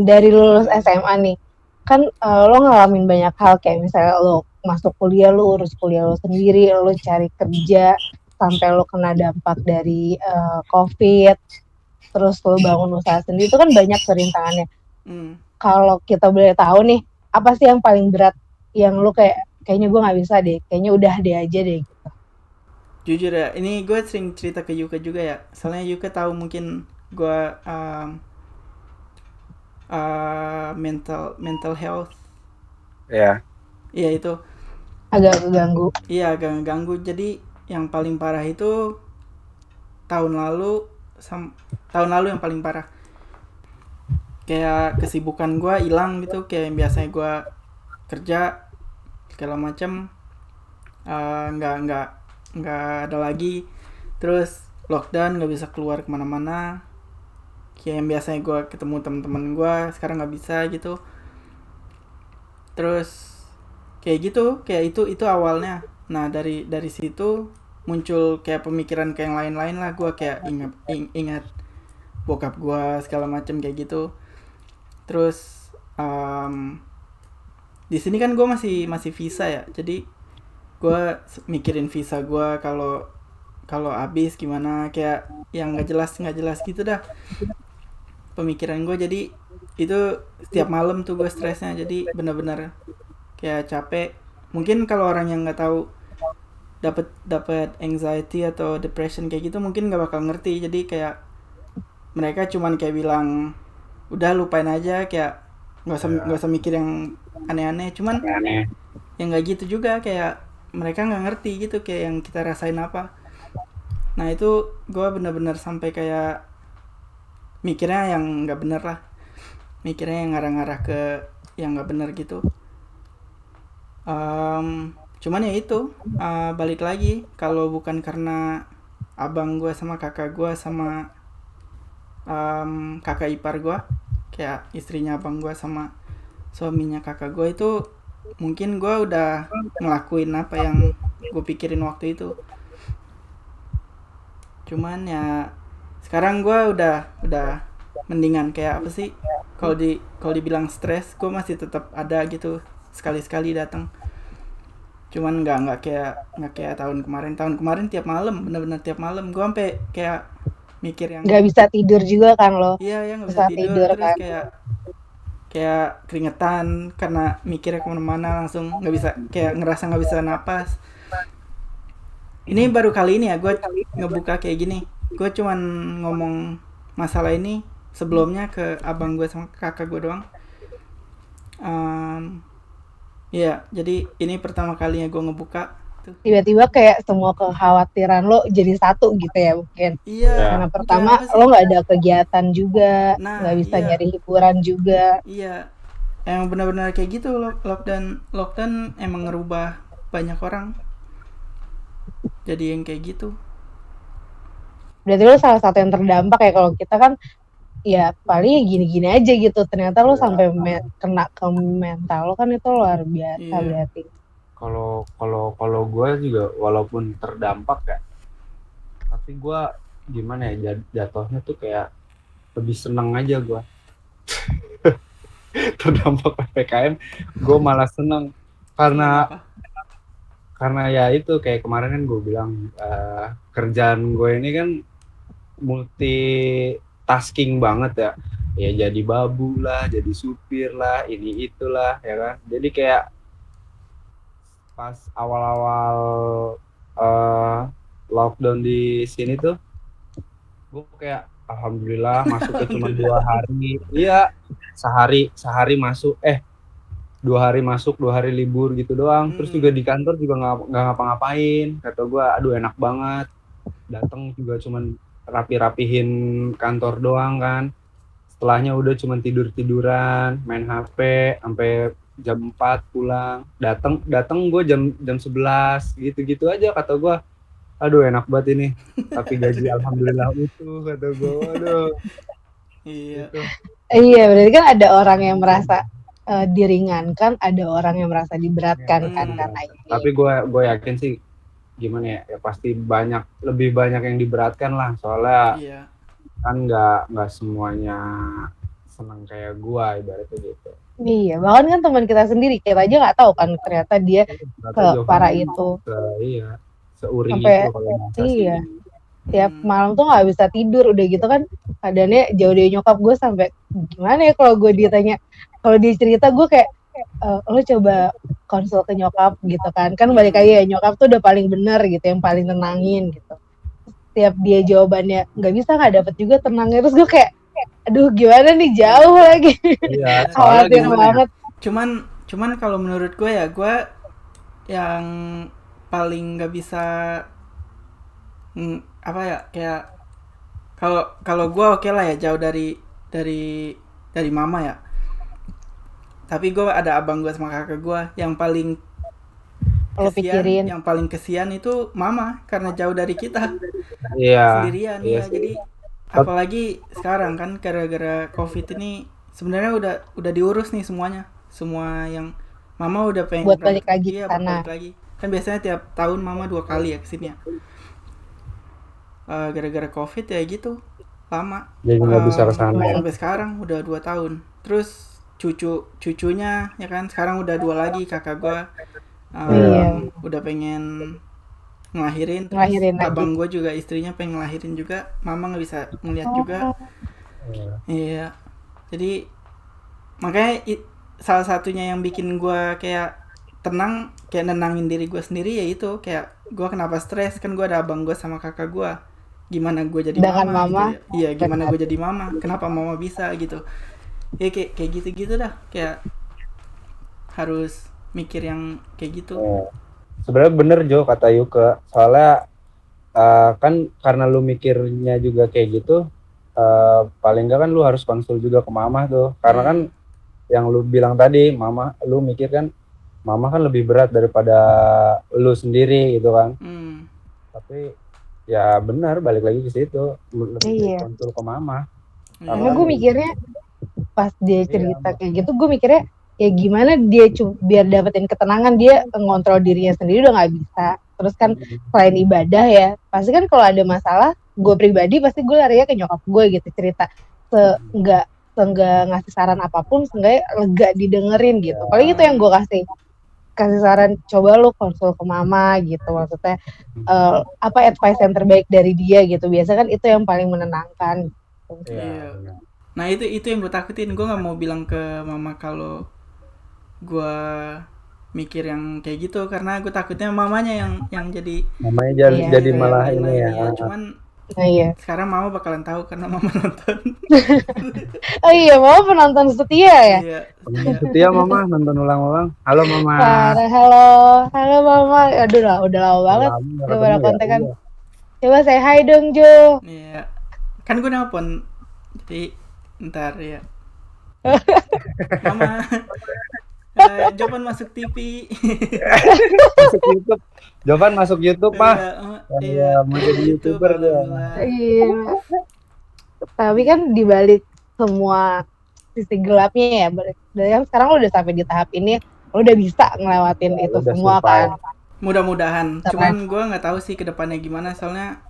S3: Dari lulus SMA nih, kan lo ngalamin banyak hal kayak misalnya lo masuk kuliah, lo urus kuliah lo sendiri, lo cari kerja, sampai lo kena dampak dari COVID, terus lo bangun usaha sendiri, itu kan banyak perintangannya. Kalau kita boleh tahu nih, apa sih yang paling berat yang lo kayaknya gue nggak bisa deh, kayaknya udah deh aja deh gitu.
S1: Jujur ya, ini gue sering cerita ke Yuka juga ya, soalnya Yuka tahu mungkin gue mental health.
S2: Iya.
S1: Iya itu
S3: agak ngeganggu.
S1: Iya agak ngeganggu. Jadi yang paling parah itu tahun lalu yang paling parah. Kayak kesibukan gue hilang gitu, kayak yang biasanya gue kerja segala macam nggak ada lagi. Terus lockdown, nggak bisa keluar kemana-mana. Kayak yang biasanya gue ketemu teman-teman gue sekarang nggak bisa gitu. Terus kayak gitu, kayak itu awalnya. Nah dari situ muncul kayak pemikiran kayak yang lain-lain lah. Gue kayak ingat bokap gue segala macam kayak gitu. Terus di sini kan gue masih visa ya, jadi gue mikirin visa gue. Kalau kalau habis gimana, kayak yang nggak jelas gitu dah pemikiran gue. Jadi itu setiap malam tuh gue stresnya, jadi bener-bener kayak capek. Mungkin kalau orang yang nggak tahu dapat dapat anxiety atau depression kayak gitu mungkin nggak bakal ngerti. Jadi kayak mereka cuman kayak bilang udah lupain aja, kayak nggak usah mikir yang aneh-aneh. Cuman
S2: Aneh.
S1: yang nggak gitu juga, kayak mereka nggak ngerti gitu kayak yang kita rasain apa. Nah itu gue bener-bener sampai kayak mikirnya yang nggak bener lah, mikirnya yang ngarah-ngarah ke yang nggak bener gitu. Cuman ya itu, balik lagi, kalau bukan karena abang gue sama kakak gue sama kakak ipar gue, kayak istrinya abang gue sama suaminya kakak gue, itu mungkin gue udah ngelakuin apa yang gue pikirin waktu itu. Cuman ya sekarang gue udah mendingan. Kayak apa sih, kalau dibilang stres, gue masih tetap ada gitu, sekali-sekali datang. Cuman nggak kayak tahun kemarin tiap malam, bener-bener tiap malam gue sampai kayak mikir yang
S3: Nggak bisa tidur juga kan lo?
S1: iya ya, nggak bisa
S3: Susah
S1: tidur,
S3: tidur
S1: terus
S3: kan?
S1: kayak keringetan karena mikirnya kemana-mana, langsung nggak bisa, kayak ngerasa nggak bisa napas. Ini baru kali ini ya gue ngebuka kayak gini. Gue cuman ngomong masalah ini sebelumnya ke abang gue sama kakak gue doang. Ya, jadi ini pertama kalinya gue ngebuka tuh.
S3: Tiba-tiba kayak semua kekhawatiran lo jadi satu gitu ya mungkin.
S1: Iya,
S3: Karena
S1: kayak
S3: pertama
S1: apa sih?
S3: lo nggak ada kegiatan juga, nggak
S1: Nah,
S3: bisa
S1: iya,
S3: nyari hiburan juga.
S1: iya. Emang benar-benar kayak gitu. Lockdown emang ngerubah banyak orang jadi yang kayak gitu.
S3: Berarti lo salah satu yang terdampak ya. Kalau kita kan ya paling gini-gini aja gitu. Ternyata lo sampai kena ke mental lo, kan itu luar biasa
S1: Iya.
S3: berarti.
S2: Kalau gue juga walaupun terdampak ya, tapi gue gimana ya, jatuhnya tuh kayak lebih seneng aja gue. Terdampak PPKM gue malah seneng karena
S1: Kenapa?
S2: ya itu kayak kemarin kan gue bilang, kerjaan gue ini kan multi tasking banget ya. Ya jadi babu lah, jadi supir lah, ini itulah ya kan. Jadi kayak pas awal-awal lockdown di sini tuh gue kayak alhamdulillah masuknya cuma 2 hari. Iya, sehari masuk, 2 hari masuk, 2 hari libur gitu doang. Terus juga di kantor juga nggak ngapa-ngapain. Kata gue, aduh enak banget. Datang juga cuman rapi-rapihin kantor doang kan. Setelahnya udah cuman tidur-tiduran, main HP sampai jam 4 pulang. Datang gue jam 11 gitu-gitu aja. Kata gue, aduh enak banget ini. Tapi gaji alhamdulillah utuh, kata gue. Aduh.
S1: Iya.
S2: Gitu.
S3: Iya, berarti kan ada orang yang merasa diringankan, ada orang yang merasa diberatkan kan karena ini.
S2: Tapi gue yakin sih gimana ya pasti lebih banyak yang diberatkan lah, soalnya
S1: Iya.
S2: kan nggak semuanya senang kayak gue ibaratnya gitu.
S3: Iya, bahkan kan teman kita sendiri, kita aja nggak tahu kan ternyata dia separah itu.
S2: Iya, seuring
S3: Sampai
S2: itu kalau bahasa
S3: iya.
S2: sini.
S3: Tiap malam tuh nggak bisa tidur, udah gitu kan keadaannya jauh dari nyokap gue. Sampai gimana ya kalau gue ditanya, kalau dia cerita gue kayak lo coba konsul ke nyokap gitu kan balik lagi ya, nyokap tuh udah paling bener gitu, yang paling tenangin gitu. Setiap dia jawabannya nggak bisa, nggak dapet juga tenangnya, terus gue kayak aduh gimana nih, jauh lagi.
S2: Iya,
S3: khawatir banget.
S1: Cuman kalau menurut gue ya, gue yang paling nggak bisa apa ya, kayak kalau gue oke lah ya, jauh dari mama ya. Tapi gue ada abang gue sama kakak gue yang paling kesian, yang paling kesian itu mama, karena jauh dari kita.
S2: Iya.
S1: Sendirian ya. Jadi apalagi sekarang kan gara-gara COVID ini sebenarnya udah diurus nih semuanya. Semua yang mama udah pengen
S3: buat balik lagi
S1: iya,
S3: sana.
S1: balik lagi. Kan biasanya tiap tahun mama 2 kali ya kesini ya. Gara-gara COVID ya gitu lama.
S2: Jadi nggak bisa kesana ya.
S1: Sampai sekarang udah 2 tahun. Terus cucunya ya kan sekarang udah 2 lagi, kakak gua udah pengen ngelahirin, terus
S3: Ngelahirin lagi.
S1: abang gue juga istrinya pengen ngelahirin juga, mama nggak bisa ngeliat juga.
S2: Iya.
S1: Iya, jadi makanya salah satunya yang bikin gue kayak tenang, kayak nenangin diri gue sendiri, ya itu kayak gue kenapa stres, kan gue ada abang gue sama kakak gue, gimana gue jadi
S3: Sedangkan
S1: mama gitu
S3: mama,
S1: ya, iya gimana
S3: benar.
S1: gue jadi mama, kenapa mama bisa gitu ya, kayak gitu dah, kayak harus mikir yang kayak gitu.
S2: Iya. Sebenarnya bener Jo kata Yuke, soalnya kan karena lu mikirnya juga kayak gitu, paling enggak kan lu harus konsul juga ke mama tuh, karena kan yang lu bilang tadi, mama, lu mikir kan mama kan lebih berat daripada lu sendiri gitu kan. Tapi ya benar, balik lagi ke situ, lebih baik
S3: Iya.
S2: konsul ke mama.
S3: Karena gue mikirnya pas dia cerita kayak gitu, gue mikirnya ya gimana dia biar dapetin ketenangan, dia ngontrol dirinya sendiri udah nggak bisa. Terus kan selain ibadah ya, pasti kan kalau ada masalah, gue pribadi pasti gue larinya ke nyokap gue gitu, cerita seenggak ngasih saran apapun, seenggaknya lega didengerin gitu. Paling itu yang gue kasih saran, coba lu konsul ke mama gitu, maksudnya apa advice yang terbaik dari dia gitu. Biasa kan itu yang paling menenangkan gitu.
S1: Iya. Nah itu yang gue takutin, gue nggak mau bilang ke mama kalau gue mikir yang kayak gitu, karena gue takutnya mamanya yang jadi
S2: jadi malah ini ya.
S1: Cuman
S3: iya.
S1: sekarang mama bakalan tahu karena mama nonton.
S3: Oh iya, mama penonton setia ya?
S1: Iya.
S2: Penonton setia mama, nonton ulang-ulang. Halo mama.
S3: Parah, halo mama. Aduh lah, udah lama banget daripada kontekan.
S2: Iya.
S3: Coba say hi dong Jo.
S1: Iya. Kan gue nelpon, jadi ntar ya. Mama, Jovan masuk TV.
S2: Masuk YouTube. Jovan masuk YouTube mah.
S1: Iya,
S2: mau jadi YouTuber dia.
S3: Iya. Tapi kan dibalik semua sisi gelapnya ya, dan sekarang lo udah sampai di tahap ini, lo udah bisa ngelewatin itu semua kan.
S1: Mudah-mudahan. Cuman gue nggak tahu sih kedepannya gimana, soalnya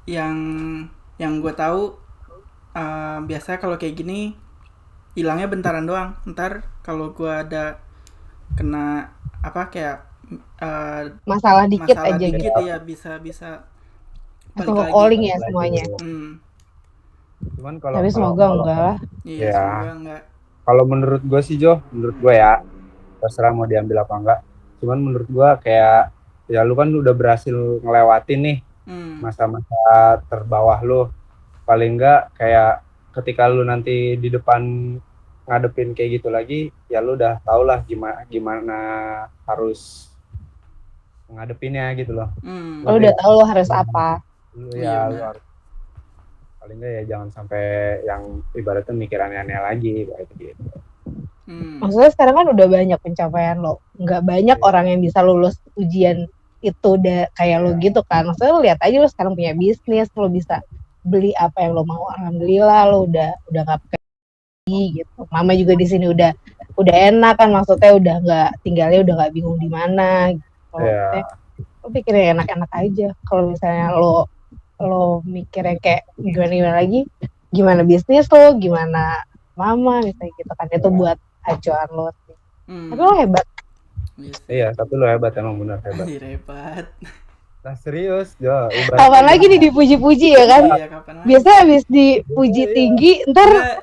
S1: yang gue tahu biasanya kalau kayak gini hilangnya bentaran doang. Ntar kalau gue ada kena kayak
S3: masalah dikit aja
S1: gitu ya, bisa
S3: langsung calling ya semuanya.
S2: Cuman kalau
S3: tapi semoga enggak lah.
S1: Iya, semoga enggak.
S2: Kalau menurut gue sih Jo, menurut gue ya, terserah mau diambil apa enggak. Cuman menurut gue kayak ya lu kan udah berhasil ngelewatin nih masa-masa terbawah lu. Paling enggak kayak ketika lu nanti di depan ngadepin kayak gitu lagi, ya lu udah tau lah gimana harus ngadepinnya gitu loh.
S3: Lu udah tahu lu harus apa.
S2: Lu harus, paling enggak ya jangan sampai yang ibaratnya mikir aneh-aneh lagi kayak gitu.
S3: Maksudnya sekarang kan udah banyak pencapaian lo, nggak banyak orang yang bisa lulus ujian itu udah kayak lo gitu kan. Maksudnya lo lihat aja, lo sekarang punya bisnis, lo bisa beli apa yang lo mau, alhamdulillah. Lo udah nggak pakai gitu. Mama juga di sini udah enak kan, maksudnya udah nggak tinggalnya udah nggak bingung di mana gitu. Lo pikirnya enak-enak aja. Kalau misalnya lo mikirnya kayak gimana lagi, gimana bisnis lo, gimana mama misalnya gitu kan, itu buat acuan lo sih. Tapi lo hebat.
S2: Iya, tapi lo hebat, emang benar hebat.
S1: Hebat.
S2: Nah serius Jo.
S3: Kapan lagi nih dipuji-puji ya kan? Biasa habis dipuji tinggi, ntar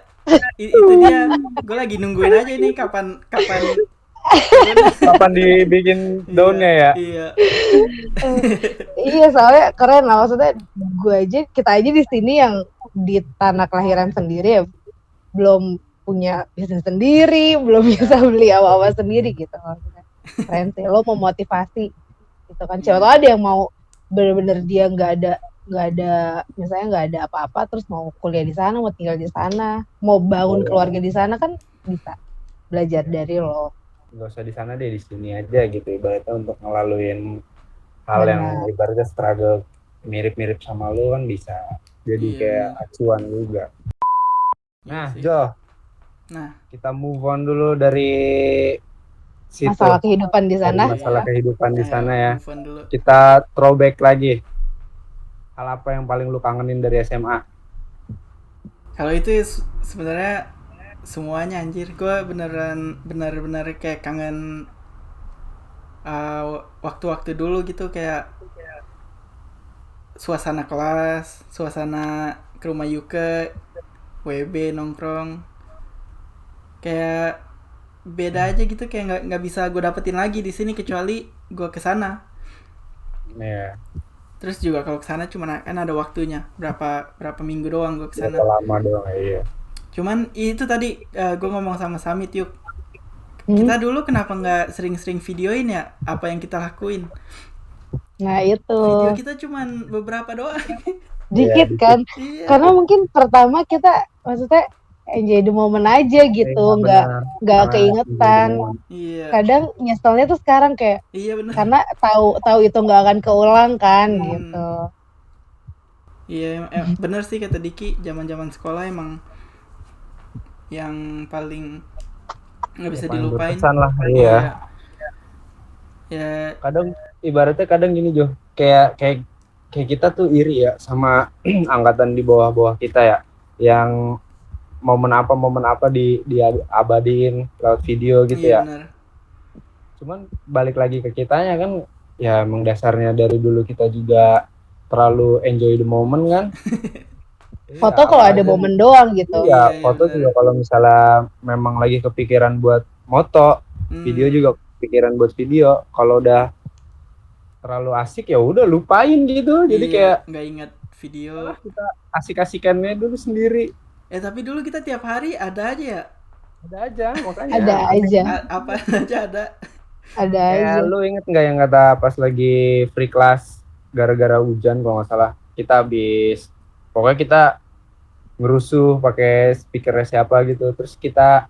S1: itu dia, gue lagi nungguin aja nih kapan
S2: dibikin daunnya ya.
S3: Iya, soalnya keren lah, maksudnya kita aja di sini yang di tanah kelahiran sendiri ya, belum punya bisnis sendiri, belum bisa beli apa-apa sendiri gitu. Maksudnya keren sih, lo mau motivasi gitu kan. Siapa tahu ada yang mau bener-bener dia nggak ada misalnya nggak ada apa-apa, terus mau kuliah di sana, mau tinggal di sana, mau bangun keluarga di sana, kan bisa belajar dari lo.
S2: Nggak usah di sana deh, di sini aja gitu, ibaratnya untuk ngelaluin hal yang ibaratnya struggle mirip-mirip sama lo kan bisa jadi kayak acuan juga. Nah Jo, kita move on dulu dari situ,
S3: masalah kehidupan di sana.
S2: Kehidupan di sana ya. Kita throwback lagi. Hal apa yang paling lu kangenin dari SMA?
S1: Kalau itu sebenarnya semuanya anjir. Gue bener-bener kayak kangen waktu-waktu dulu gitu, kayak suasana kelas, suasana ke rumah Yuke, WB nongkrong, kayak beda aja gitu, kayak nggak bisa gue dapetin lagi di sini kecuali gue kesana.
S2: Iya.
S1: Terus juga kalau kesana cuma kan ada waktunya berapa minggu doang gue kesana.
S2: Berapa lama doang, iya.
S1: Cuman itu tadi gue ngomong sama Samit yuk.
S3: Hmm?
S1: Kita dulu kenapa nggak sering-sering videoin ya apa yang kita lakuin?
S3: Nah itu
S1: Video kita cuman beberapa doang.
S3: dikit
S2: Iya,
S3: kan,
S1: Iya.
S3: karena mungkin pertama kita maksudnya enjoy the moment aja gitu,
S2: Iya,
S3: nggak
S2: benar.
S3: keingetan.
S1: Iya.
S3: Kadang nyeselnya tuh sekarang kayak
S1: Iya benar.
S3: karena tahu itu nggak akan keulang kan gitu.
S1: Iya, bener sih kata Diki, zaman-zaman sekolah emang yang paling nggak bisa
S2: Paling
S1: dilupain.
S2: berkesan lah, iya.
S1: Ya,
S2: Kadang ibaratnya gini Jo, kayak kita tuh iri ya sama angkatan di bawah kita ya, yang momen apa diabadiin lewat video gitu
S1: iya
S2: ya.
S1: benar.
S2: Cuman balik lagi ke kitanya kan, ya emang dasarnya dari dulu kita juga terlalu enjoy the moment kan.
S3: Foto
S2: Iya,
S3: kalau
S2: apa
S3: ada
S2: aja
S3: momen doang gitu.
S2: Iya,
S1: Iya,
S2: foto
S1: benar.
S2: juga kalau misalnya memang lagi kepikiran buat moto, video juga kepikiran buat video. Kalau udah terlalu asik ya udah lupain gitu. Jadi kayak
S1: nggak ingat video.
S2: kita asik-asikannya dulu sendiri.
S1: Tapi dulu kita tiap hari ada aja ya.
S2: Ada aja, makanya.
S3: Ada aja.
S1: Apa aja ada.
S3: Ada
S2: Kayak
S3: aja.
S2: lu inget nggak yang kata pas lagi free class gara-gara hujan kalau nggak salah, kita habis pokoknya kita ngerusuh pakai speakernya siapa gitu, terus kita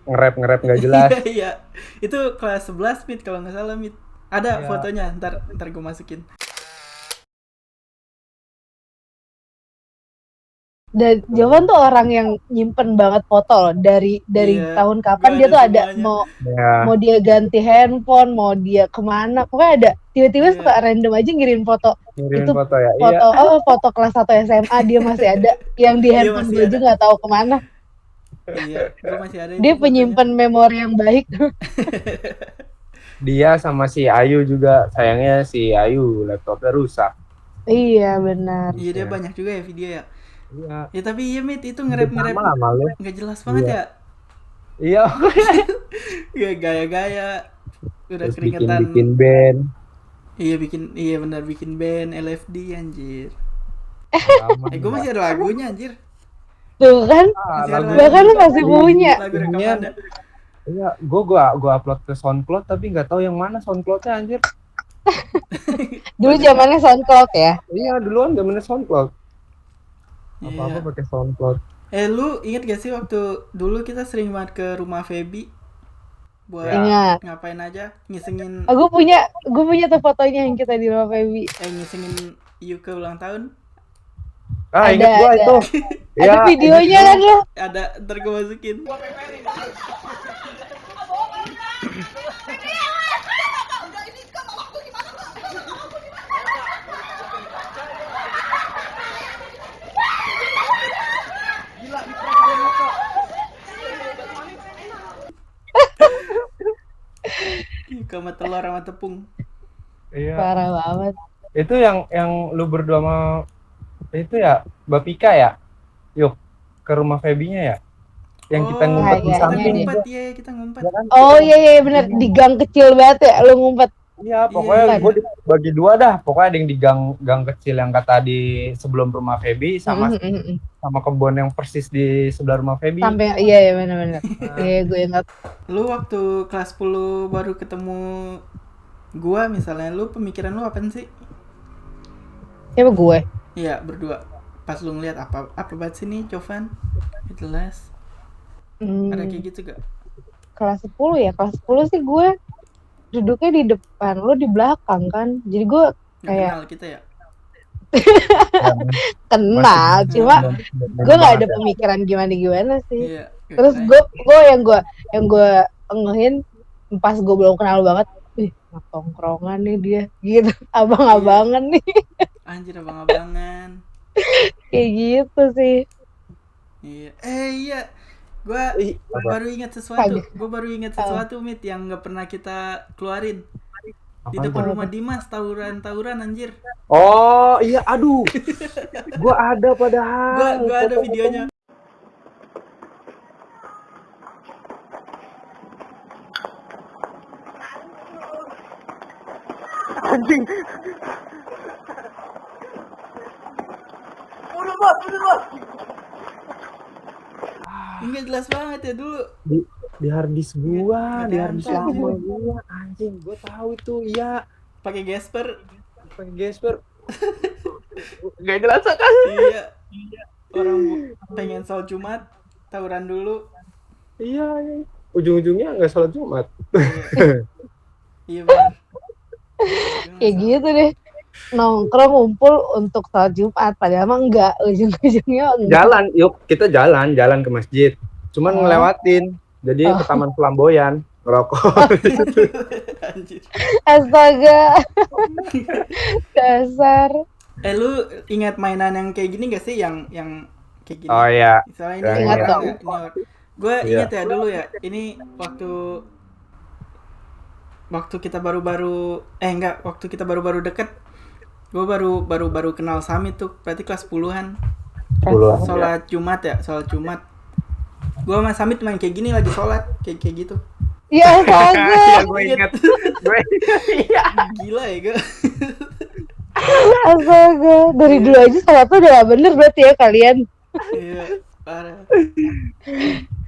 S2: nge-rap nggak jelas.
S1: Iya. Itu kelas 11 Mit kalau nggak salah Mit. Ada
S2: Iya.
S1: fotonya, ntar gue masukin.
S3: Dan Jovan tuh orang yang nyimpen banget foto loh dari
S1: Iya,
S3: tahun kapan
S1: gua
S3: dia
S1: ada
S3: tuh ada
S1: semuanya.
S2: Ya,
S3: mau dia ganti handphone, mau dia kemana, pokoknya ada. Tiba-tiba
S1: Iya.
S3: suka random aja ngirim foto.
S2: ngirim
S3: Itu
S2: foto ya.
S3: Foto
S2: Iya.
S3: foto kelas 1 SMA dia masih ada, yang di
S1: Iya,
S3: handphone
S1: masih
S3: gue aja
S1: ada.
S3: nggak tahu kemana.
S1: Iya, gue masih ada itu
S3: Dia
S1: fotonya.
S3: penyimpan memori yang baik.
S2: Dia sama si Ayu juga, sayangnya si Ayu laptopnya rusak.
S3: Iya benar.
S1: Iya, dia
S2: Iya.
S1: banyak juga ya video ya.
S2: Iya.
S1: Ya tapi iya Mit, itu nge-rap
S2: Sama lu.
S1: nggak jelas banget
S2: Iya.
S1: ya.
S2: Iya.
S1: Ya gaya-gaya udah
S2: Terus
S1: keringetan.
S2: bikin band.
S1: Iya benar bikin band LFD anjir.
S2: Pengalaman.
S1: Gue masih ada lagunya anjir.
S3: Tuh kan,
S1: Masih ada
S3: bahkan lu masih
S2: Iya.
S3: punya.
S1: lagu rekamannya.
S2: Iya, gua upload ke SoundCloud tapi nggak tahu yang mana SoundCloud-nya anjir.
S3: Dulu zamannya SoundCloud ya.
S2: Iya, duluan zamannya SoundCloud. Apa-apa
S1: Iya.
S2: pakai SoundCloud.
S1: Lu inget gak sih waktu dulu kita sering banget ke rumah Feby buat
S2: Ya.
S3: Ingat.
S1: ngapain aja, ngisengin
S3: Gue punya tuh fotonya yang kita di rumah Feby.
S1: ngisengin Yuke ulang tahun.
S2: Ah,
S3: Ada,
S2: inget gua
S3: ada.
S2: itu.
S3: Ada
S2: Iya,
S3: videonya kan lo.
S1: Ada, ntar gue masukin. Yuke sama telur sama tepung.
S2: Iya.
S3: Parah banget.
S2: Itu yang lu berdua sama itu ya, Mbak Pika ya? Yuk, ke rumah Febinya ya? Yang kita ngumpet di
S3: kayaknya
S2: samping.
S3: deh.
S1: Ngumpet, iya kita ngumpet.
S2: Ya kan?
S3: Oh iya bener, di gang kecil banget ya lu ngumpet.
S2: Iya, pokoknya
S1: Iya.
S2: gue dibagi dua dah. Pokoknya ada yang di gang kecil yang kata di sebelum rumah Feby sama kebun yang persis di sebelah rumah Feby.
S3: Sampai iya bener. Iya gue ingat.
S1: Lu waktu kelas 10 baru ketemu gua misalnya, lu pemikiran lu apaan sih?
S3: Siapa gue?
S1: Iya, berdua. Pas lu ngeliat apa banget sih nih, Jovan? Jelas. Ada kayak gitu gak?
S3: Kelas 10 ya, kelas 10 sih gue duduknya di depan, lu di belakang kan. Jadi gue
S1: Gak
S3: kayak
S1: kenal kita ya?
S3: kenal, cuma gue nggak ada pemikiran gimana sih.
S1: Iya. gak
S3: Terus
S1: kenal.
S3: yang gue engehin pas gue belum kenal banget, anak tongkrongan nih dia, gitu, abang-abangan nih,
S1: Anjir, abang-abangan.
S3: kayak gitu sih.
S1: Iya. Iya. Gua baru ingat sesuatu.
S3: Kagak.
S1: Gue baru ingat sesuatu, Mit, yang gak pernah kita keluarin. Di
S2: Apaan
S1: depan
S2: tuh?
S1: rumah Dimas tawuran anjir.
S2: Oh iya, aduh, gua ada
S1: Gua
S2: padahal
S1: gua ada
S2: foto-foto.
S1: videonya.
S2: Anjing.
S1: Enggak jelas banget ya dulu.
S2: Di harddisk gua, di harddisk
S1: Ngegantung.
S2: lama gua, anjing, gua tahu itu, iya.
S1: Pakai Gasper.
S2: Pakai Gesper. Gak jelas kan?
S1: Iya. Orang pengen sholat Jumat tawuran dulu.
S2: Iya, iya. Ujung-ujungnya nggak sholat Jumat.
S1: Iya. Iya benar.
S3: Kayak gitu deh. Nongkrong ngumpul untuk sholat Jumat, padahal mah enggak, ujung-ujungnya enggak.
S2: Jalan, yuk kita jalan ke masjid. Cuman
S3: Oh.
S2: ngelewatin. Jadi
S3: Oh.
S2: ke Taman Flamboyan, ngerokok.
S1: Anjir.
S3: Astaga. Dasar.
S1: Lu ingat mainan yang kayak gini gak sih yang kayak gini?
S2: Oh iya.
S1: Misalnya ini
S2: Yang
S3: Ingat
S1: orang
S3: dong.
S1: ya, ini orang. Gue
S2: Iya.
S1: ingat ya dulu ya. Ini waktu kita baru-baru waktu kita baru-baru deket. Gue baru kenal Samit tuh, berarti kelas 10-an.
S2: Puluhan.
S1: Sholat Jumat ya, sholat Jumat. Gue sama Samit main kayak gini lagi sholat, kayak gitu.
S3: Ya astaga.
S2: Iya, gue ingat. Gue iya.
S1: Gila ya gue.
S3: Astaga. Dari dulu aja sholat tuh udah gak bener berarti ya kalian.
S1: Iya, parah.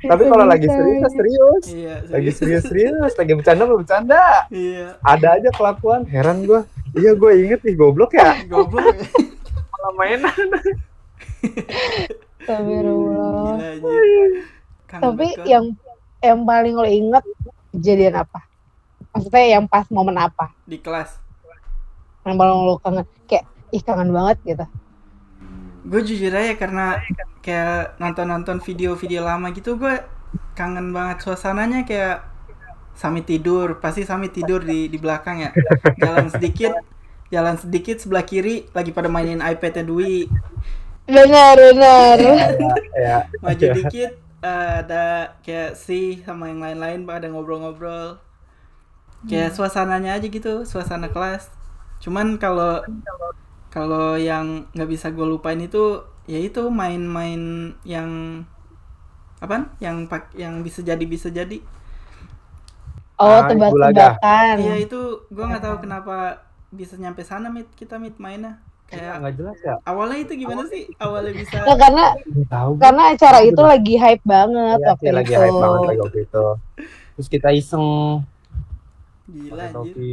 S2: Tapi kalau lagi serius, serius.
S1: Iya,
S2: Lagi
S1: serius.
S2: serius, lagi bercanda.
S1: Iya,
S2: Ada aja kelakuan, heran gue. Iya, gue inget nih, goblok ya.
S1: goblok.
S2: Malah mainan.
S3: Astagfirullah.
S1: Gila anjir. Kangen
S3: Tapi
S1: banget gua.
S3: yang paling lo inget kejadian apa? Maksudnya yang pas momen apa?
S1: Di kelas.
S3: Yang paling lo kangen? Kayak ih kangen banget gitu.
S1: Gue jujur aja karena kayak nonton video-video lama gitu, gue kangen banget suasananya. Kayak Samit tidur, pasti Samit tidur di belakang ya. Jalan sedikit sebelah kiri lagi pada mainin iPad-nya Dwi.
S3: Benar.
S2: Ya.
S1: Maju dikit ada kayak sama yang lain-lain pada ngobrol-ngobrol. Kayak suasananya aja gitu, suasana kelas. Cuman kalau yang nggak bisa gue lupain itu ya itu main-main yang apaan? Yang bisa jadi.
S3: Oh,
S2: Ibu
S3: tebak-tebakan.
S1: Iya itu gue nggak tahu kenapa bisa nyampe sana kita mainnya. Kayak
S2: Nggak jelas ya.
S1: awalnya itu gimana sih? Awalnya bisa
S3: Nah,
S2: Nggak tahu.
S3: karena acara itu lagi hype banget
S2: Iya
S3: waktu
S2: sih, lagi
S3: itu.
S2: hype banget lagi waktu itu. Terus kita iseng
S1: gila
S2: pakai
S1: anjir.
S2: topi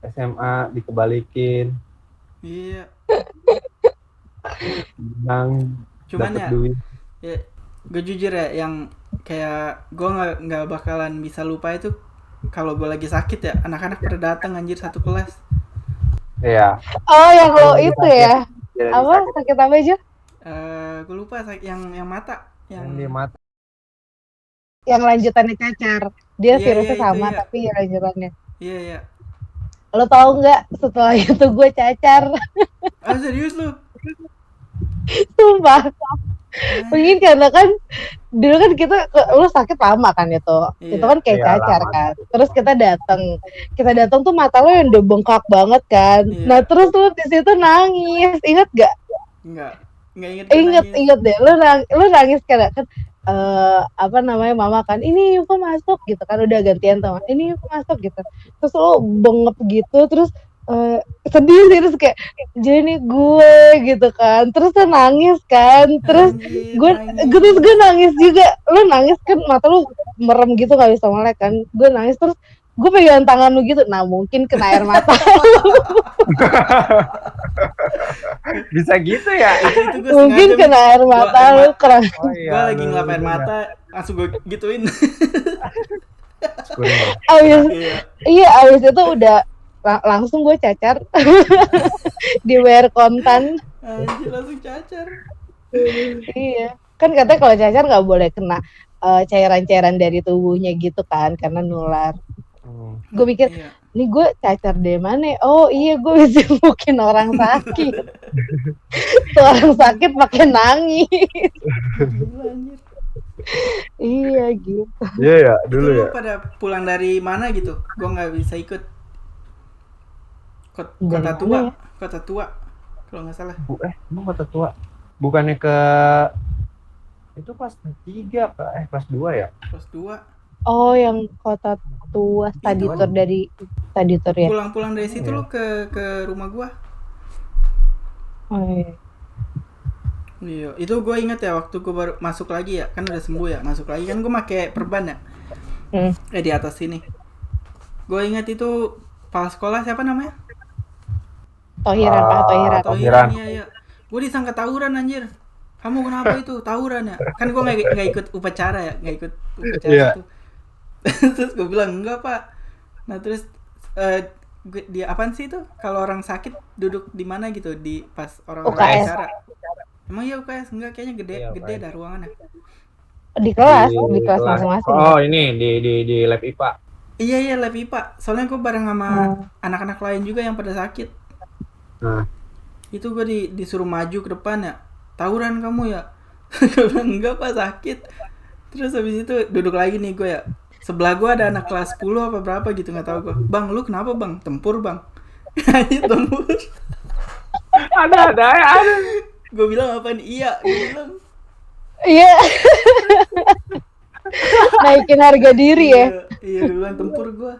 S2: SMA dikebalikin,
S1: Iya.
S2: menang,
S1: Cuman
S2: dapet
S1: ya,
S2: duit.
S1: gue jujur ya yang kayak gue nggak bakalan bisa lupa itu kalau gue lagi sakit ya, anak-anak pada datang anjir satu kelas.
S2: Iya.
S3: Oh, yang lo
S2: Lagi
S3: itu
S2: sakit.
S3: ya?
S2: Dia lagi
S3: Apa?
S2: sakit.
S3: Sakit apa aja?
S1: Gue lupa yang mata
S2: Yang di mata.
S3: Yang lanjutannya cacar. Dia
S1: Iya,
S3: virusnya
S1: itu
S3: sama
S1: ya.
S3: tapi lanjutannya.
S1: Iya.
S3: Lo tau nggak setelah itu gue cacar?
S1: Ah serius lu?
S3: Sumpah. Mungkin karena kan dulu kan lu sakit lama kan itu.
S1: Iya.
S3: Itu kan kayak
S2: Iya,
S3: cacar
S2: lama.
S3: kan. Terus kita datang tuh mata lo yang udah bengkak banget kan.
S1: Iya.
S3: Nah, terus lu di situ nangis. Ingat gak?
S1: Nggak inget gue nangis.
S3: Ingat deh. Lu nangis kan apa namanya mama kan, ini Yuko masuk gitu kan, udah gantian sama ini Yuko masuk gitu. Terus lo bengep gitu, terus sedih sih, terus kayak jadi gue gitu kan, terus lo nangis kan, terus
S1: Anjir,
S3: gue nangis juga. Lo nangis kan, mata lo merem gitu gak bisa melek kan, gue nangis terus gue pegang tangan lu gitu, nah mungkin kena air mata.
S2: Bisa gitu ya?
S1: itu gue
S3: Mungkin kena air mata lu keren.
S2: Oh,
S1: gue lagi ngelap air mata langsung gue gituin.
S3: Abis itu udah langsung gue cacar. Di wear kontan.
S1: Anjir langsung cacar.
S3: Iya, kan katanya kalau cacar nggak boleh kena cairan-cairan dari tubuhnya gitu kan, karena nular. Gue pikir,
S1: Iya.
S3: ini gue cacar dari mana? Oh iya, gue bisa mungkin orang sakit. Tuh orang sakit pakai nangis.
S1: Gila, anjir.
S3: Iya gitu.
S2: Iya ya, dulu
S1: Itu
S2: ya.
S1: lu pada pulang dari mana gitu? Gue nggak bisa ikut.
S3: Dari
S1: Kota
S3: mana
S1: tua,
S3: ya?
S1: kota tua kalau nggak salah.
S2: Emang Kota Tua. Bukannya ke itu kelas 3 kelas 2 ya?
S1: Kelas 2.
S3: Oh, yang kota tua study
S1: Itu
S3: tour dari study tour ya?
S1: pulang-pulang dari situ
S2: Iya.
S1: lu ke rumah gua.
S3: Oh iya.
S1: Iya, itu gue inget ya waktu gue baru masuk lagi ya, kan udah sembuh ya, masuk lagi kan gue pakai perban ya,
S3: Hmm.
S1: di atas sini. Gue inget itu kepala sekolah siapa namanya?
S3: Tohiran, Pak Tohiran.
S1: Tohiran, iya. Gue disangka tawuran anjir. Kamu kenapa itu tawuran ya? Kan gue nggak ikut upacara ya, nggak ikut upacara
S2: Iya.
S1: itu. Terus gue bilang enggak pak. Nah terus dia apaan sih itu? Kalau orang sakit duduk di mana gitu di pas orang-orang
S3: UKS.
S1: acara? Emang iya UKS? Enggak, kayaknya gede
S2: Iya,
S1: gede
S2: UKS.
S1: dah ruangannya.
S3: Di kelas masing-masing.
S2: Oh, ini di lab IPA.
S1: Iya lab IPA. Soalnya gue bareng sama anak-anak lain juga yang pada sakit.
S2: Nah,
S1: Itu gue disuruh maju ke depan ya. Tawuran kamu ya? Gue bilang enggak pak, sakit. Terus habis itu duduk lagi nih gue ya. Sebelah gue ada anak kelas 10 apa berapa gitu, nggak tahu gue. Bang lu kenapa bang? Tempur bang. Ayo tempur.
S2: ada.
S1: Gue bilang apaan? Iya, gue bilang.
S3: Iya. Naikin harga diri ya.
S1: Iya, gue bilang tempur gue.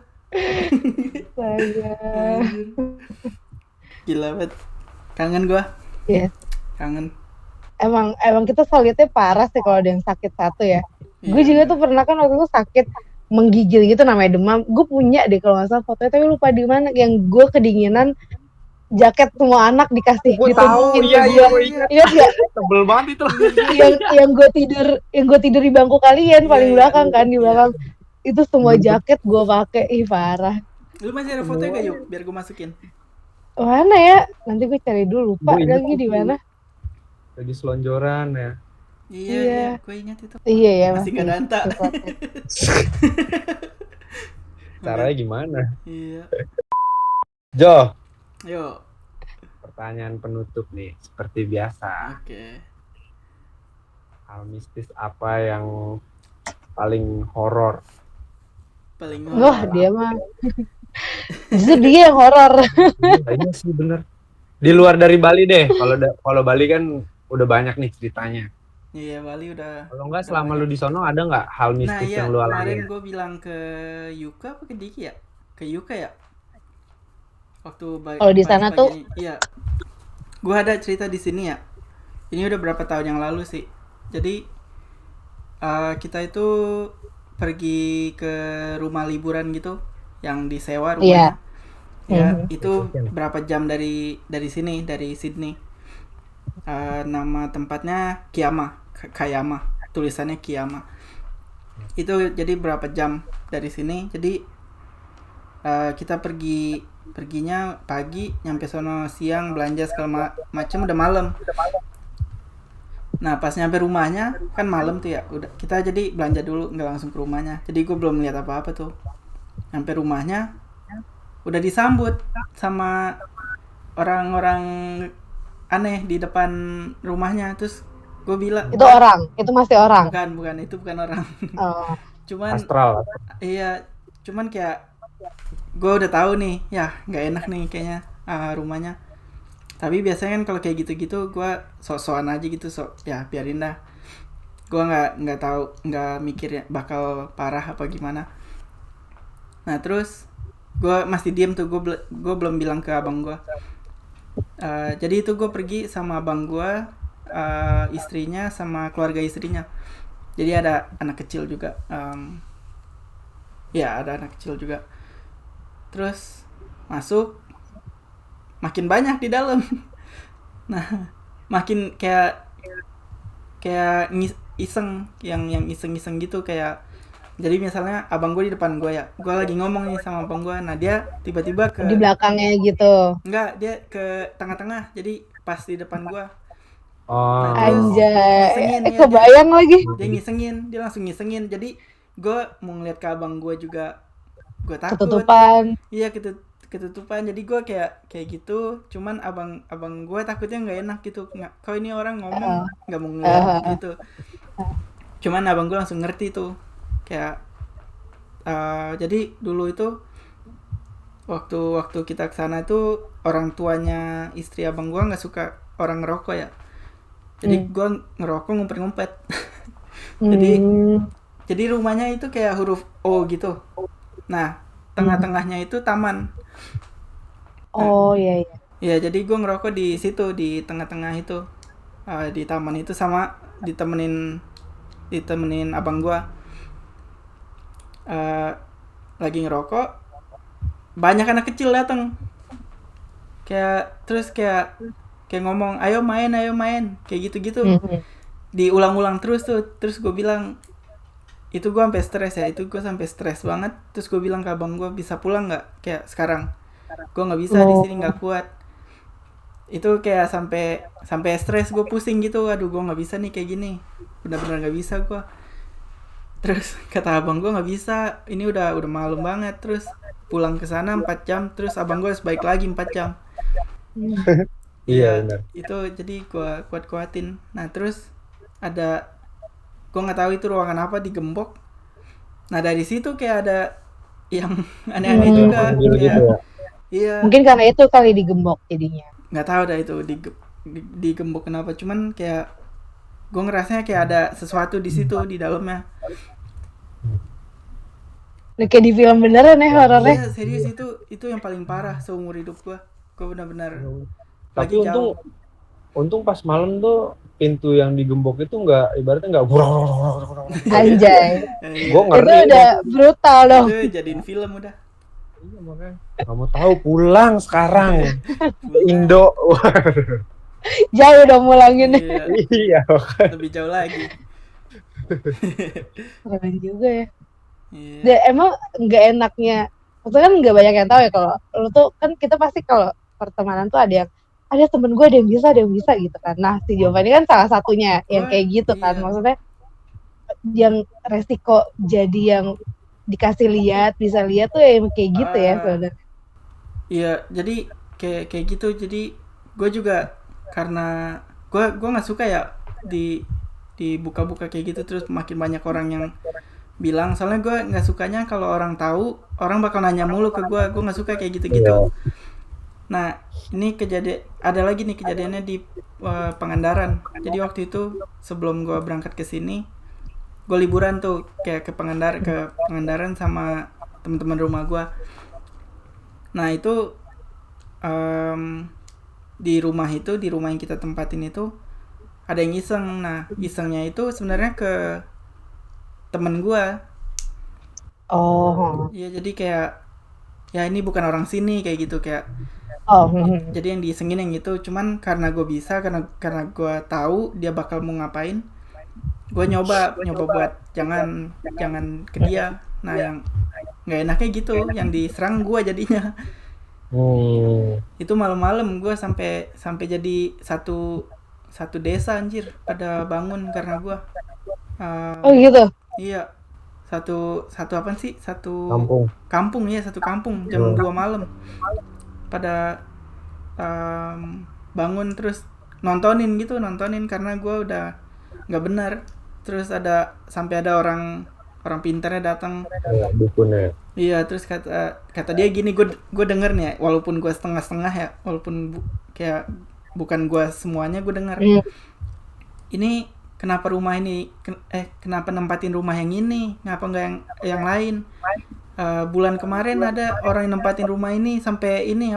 S3: Saya.
S1: Gila banget. Kangen gue.
S3: Iya.
S1: Kangen.
S3: Emang kita solidnya parah sih kalau ada yang sakit satu ya. Gue juga tuh pernah kan waktu itu sakit menggigil gitu namanya demam. Gue punya deh kalau nggak salah fotonya, tapi lupa di mana. Yang gue kedinginan, jaket semua anak dikasih
S2: Gue
S3: ditutupin
S2: tahu,
S3: ke
S2: iya,
S3: gue.
S2: iya.
S3: Ingat gak?
S2: Tebel banget itu.
S3: yang gue tidur di bangku kalian paling belakang kan, di belakang. Itu semua jaket gue pakai. Ih parah.
S1: Lu masih ada fotonya gak yuk? Biar gue masukin.
S3: Mana ya? Nanti gue cari dulu. Lupa
S2: Gua ingat
S3: lagi di
S2: itu.
S3: mana.
S2: Lagi selonjoran ya.
S1: Iya, gue ingat itu.
S3: Iya ya,
S1: Masih gak danta.
S2: Caranya gimana?
S1: Iya.
S2: Jo,
S1: Yuk.
S2: pertanyaan penutup nih, seperti biasa.
S1: Oke.
S2: Hal mistis apa yang paling horor?
S1: Paling
S3: Wah, dia mah. Justru dia yang horor.
S2: Iya sih bener. Di luar dari Bali deh. Kalau Bali kan udah banyak nih ceritanya.
S1: Iya, Bali udah.
S2: Kalau enggak selama lu di sono ada nggak hal mistis yang lu
S1: kemarin
S2: alami?
S1: gue bilang ke Yuka apa ke Diki ya? Ke Yuka ya? Waktu
S3: Kalau di sana tuh,
S1: iya. Gue ada cerita di sini ya. Ini udah berapa tahun yang lalu sih. Jadi kita itu pergi ke rumah liburan gitu yang disewa rumahnya. Ya, itu berapa jam dari sini, dari Sydney. Nama tempatnya Kayama, tulisannya Kiyama. Itu jadi berapa jam dari sini. Jadi kita perginya pagi, nyampe sono siang, belanja segala macem, udah malam. Nah pas nyampe rumahnya kan malam tuh ya, udah kita jadi belanja dulu, nggak langsung ke rumahnya. Jadi gue belum lihat apa-apa tuh. Nyampe rumahnya udah disambut sama orang-orang aneh di depan rumahnya. Terus gue bilang,
S3: itu orang, itu masih orang.
S1: bukan, itu bukan orang.
S3: Oh.
S1: Cuman
S2: Astral.
S1: iya, cuman kayak gue udah tahu nih, ya nggak enak nih kayaknya rumahnya. Tapi biasanya kan kalau kayak gitu-gitu gue sok-sokan aja gitu, ya biarin dah. Gue nggak tahu, nggak mikir bakal parah apa gimana. Nah terus gue masih diem tuh, gue belum bilang ke abang gue. Jadi itu gue pergi sama abang gue, istrinya sama keluarga istrinya. Jadi ada anak kecil juga. Ya ada anak kecil juga. Terus masuk, makin banyak di dalam. Nah makin kayak iseng, yang iseng gitu kayak. Jadi misalnya abang gue di depan gue ya, gue lagi ngomong nih sama abang gue, nah dia tiba-tiba ke
S3: di belakangnya gitu.
S1: Enggak, dia ke tengah-tengah, jadi pas di depan gue.
S2: Oh.
S3: Anjay, kebayang lagi.
S1: Dia ngisengin, dia langsung ngisengin. Jadi gue mau ngeliat ke abang gue juga, gue takut.
S3: Ketutupan.
S1: Iya ketutupan. Jadi gue kayak gitu. Cuman abang gue takutnya nggak enak gitu. Kau ini orang ngomong nggak mau ngeliat gitu. Cuman abang gue langsung ngerti tuh. Kayak jadi dulu itu waktu kita kesana itu orang tuanya istri abang gua nggak suka orang ngerokok ya. Jadi gua ngerokok ngumpet-ngumpet. jadi jadi rumahnya itu kayak huruf O gitu. Nah, tengah-tengahnya itu taman.
S3: Oh iya iya.
S1: Ya, jadi gua ngerokok di situ di tengah-tengah itu. Di taman itu sama ditemenin abang gua. Lagi ngerokok, banyak anak kecil datang. Terus kayak ngomong, ayo main, kayak gitu-gitu. Diulang-ulang terus tuh. Terus gue bilang, itu gue sampai stres banget. Terus gue bilang ke abang gue, bisa pulang nggak kayak sekarang? Gue nggak bisa di sini, nggak kuat. Itu kayak sampai stres, gue pusing gitu. Aduh, gue nggak bisa nih kayak gini, benar-benar nggak bisa gue. Terus kata abang gue, nggak bisa, ini udah malam banget. Terus pulang ke sana 4 jam, terus abang gue harus balik lagi 4 jam.
S2: Iya benar.
S1: Itu jadi gue kuat-kuatin. Nah terus gue nggak tahu itu ruangan apa, digembok. Nah dari situ kayak ada yang aneh-aneh juga.
S2: Gitu ya.
S1: Iya.
S3: Mungkin karena itu kali digembok jadinya.
S1: Nggak tahu dah itu digembok kenapa. Cuman kayak gue ngerasanya kayak ada sesuatu di situ di dalamnya.
S3: Kayak di film beneran ya horornya.
S1: Iya serius, itu yang paling parah seumur hidup gue. Gue benar-benar.
S4: Tapi untung pas malam tuh pintu yang digembok itu ibaratnya nggak
S3: Anjay.
S4: Gue ngeri.
S3: Itu udah brutal dong.
S1: Itu jadiin film udah.
S4: Iya makanya. Kamu tahu pulang sekarang. Indo.
S3: Jauh dong mulangin.
S4: Iya.
S1: Lebih jauh lagi.
S3: Keren juga ya.
S1: Iya.
S3: Dan emang nggak enaknya, maksudnya kan nggak banyak yang tahu ya kalau lo tuh kan kita pasti kalau pertemanan tuh ada temen gue ada yang bisa gitu kan. Nah si Giovanni kan salah satunya yang kayak gitu kan. Maksudnya yang resiko jadi yang dikasih bisa lihat tuh yang kayak gitu ya sebenarnya.
S1: Iya, jadi kayak gitu. Jadi gue juga karena gue nggak suka ya dibuka-buka kayak gitu, terus makin banyak orang yang bilang. Soalnya gue nggak sukanya kalau orang tahu, orang bakal nanya mulu ke gue nggak suka kayak gitu-gitu. Nah ini ada lagi nih kejadiannya di Pangandaran. Jadi waktu itu sebelum gue berangkat ke sini, gue liburan tuh kayak ke Pangandaran sama teman-teman rumah gue. Nah itu di rumah yang kita tempatin itu ada yang iseng. Nah isengnya itu sebenarnya ke temen gue.
S3: Oh.
S1: Iya, jadi kayak ya ini bukan orang sini kayak gitu kayak. Jadi yang diisengin yang itu. Cuman karena gue bisa, karena gue tahu dia bakal mau ngapain, gue nyoba buat jangan ke dia. Nah yang nggak enaknya gitu, yang diserang gue jadinya. Itu malam-malam gue sampai jadi satu desa anjir pada bangun karena gue.
S3: Oh gitu.
S1: Iya, satu apa sih, satu
S4: kampung
S1: ya, satu kampung jam 2 malam pada bangun terus nontonin karena gue udah nggak benar. Terus sampai ada orang pintarnya datang.
S4: Dukunnya.
S1: Iya, terus kata dia gini, gue denger nih ya, walaupun gue setengah-setengah ya, walaupun kayak bukan gue semuanya gue denger. Ini kenapa nempatin rumah yang ini, ngapa nggak yang lain? Bulan kemarin ada orang yang nempatin rumah ini sampai ini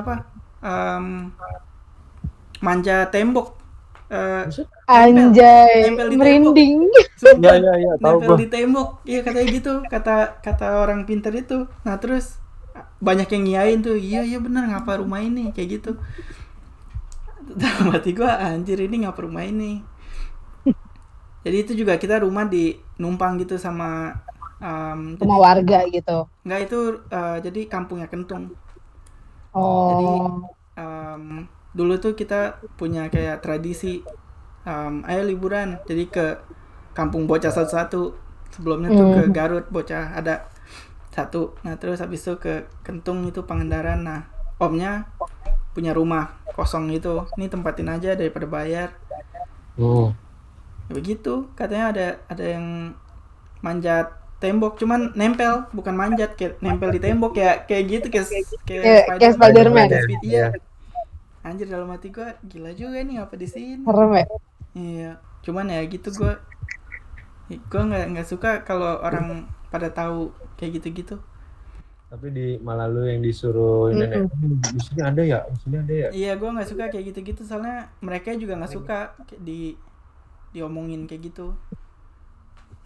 S1: manja tembok.
S3: Anjay,
S1: nempel di
S3: merinding.
S4: Iya, tahu
S1: nempel di tembok. Iya katanya gitu, kata orang pintar itu. Nah terus banyak yang ngiyain tuh, iya benar, ngapa rumah ini kayak gitu. Dalam hati gue, anjir ini ngapa rumah ini. Jadi itu juga kita rumah di numpang gitu sama
S3: sama warga gitu.
S1: Enggak, itu jadi kampungnya Kentung.
S3: Oh.
S1: Jadi dulu tuh kita punya kayak tradisi ayo liburan, jadi ke kampung bocah satu-satu. Sebelumnya tuh ke Garut bocah ada satu. Nah terus habis itu ke Kentung itu Pangandaran. Nah omnya punya rumah kosong gitu, ini tempatin aja daripada bayar. Ya begitu katanya ada yang manjat tembok, cuman nempel, bukan manjat, kayak nempel di tembok ya, kayak gitu, kayak
S3: Kayak Spider-Man.
S1: Iya. Anjir, dalam hati gua gila juga nih apa di sini.
S3: Serem ya.
S1: Iya, cuman ya gitu gua nggak suka kalau orang pada tahu kayak gitu-gitu.
S4: Tapi malah lu yang disuruh ini nih. Di sini ada ya, di sini ada ya.
S1: Iya, gua nggak suka kayak gitu-gitu, soalnya mereka juga nggak suka diomongin kayak gitu.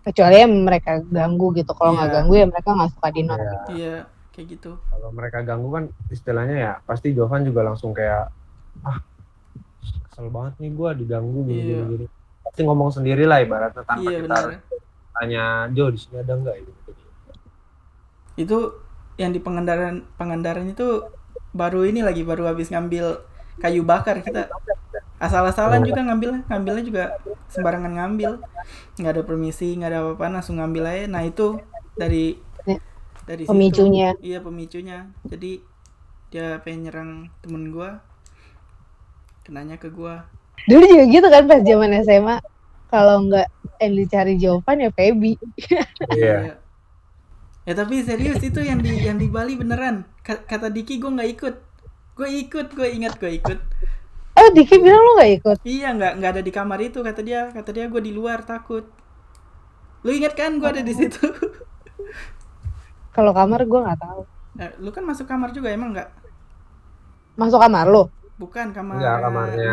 S3: Kecuali yang mereka ganggu gitu. Kalau nggak
S1: Iya.
S3: ganggu ya mereka nggak suka di not.
S1: Iya, kayak gitu.
S4: Kalau mereka ganggu kan istilahnya ya pasti Jovan juga langsung kayak kesel banget nih gua diganggu gini. Pasti ngomong sendiri lah ibaratnya tanpa
S1: Iya,
S4: kita
S1: benar.
S4: tanya, Jo di sini ada nggak gitu.
S1: Itu yang di Pangandaran itu baru habis ngambil kayu bakar, kita asal-asalan juga ngambilnya juga sembarangan ngambil, nggak ada permisi, nggak ada apa-apa, langsung ngambil aja. Nah itu dari
S3: Pemicunya.
S1: situ, iya pemicunya. Jadi dia pengen nyerang temen gua, kenanya ke gua.
S3: Dulu juga gitu kan pas zaman SMA. Kalau nggak yang dicari Jovan ya Feby.
S1: Iya. Ya tapi serius itu yang di Bali beneran. Kata Diki gue nggak ikut. Gue ingat gue ikut.
S3: Oh, Diki bilang lu nggak ikut?
S1: Iya, nggak ada di kamar itu, kata dia gue di luar takut. Lu ingat kan gue ada di situ?
S3: Kalau kamar gue nggak tahu.
S1: Lu kan masuk kamar juga emang nggak?
S3: Masuk kamar lu?
S1: Bukan kamar.
S4: Enggak, kamarnya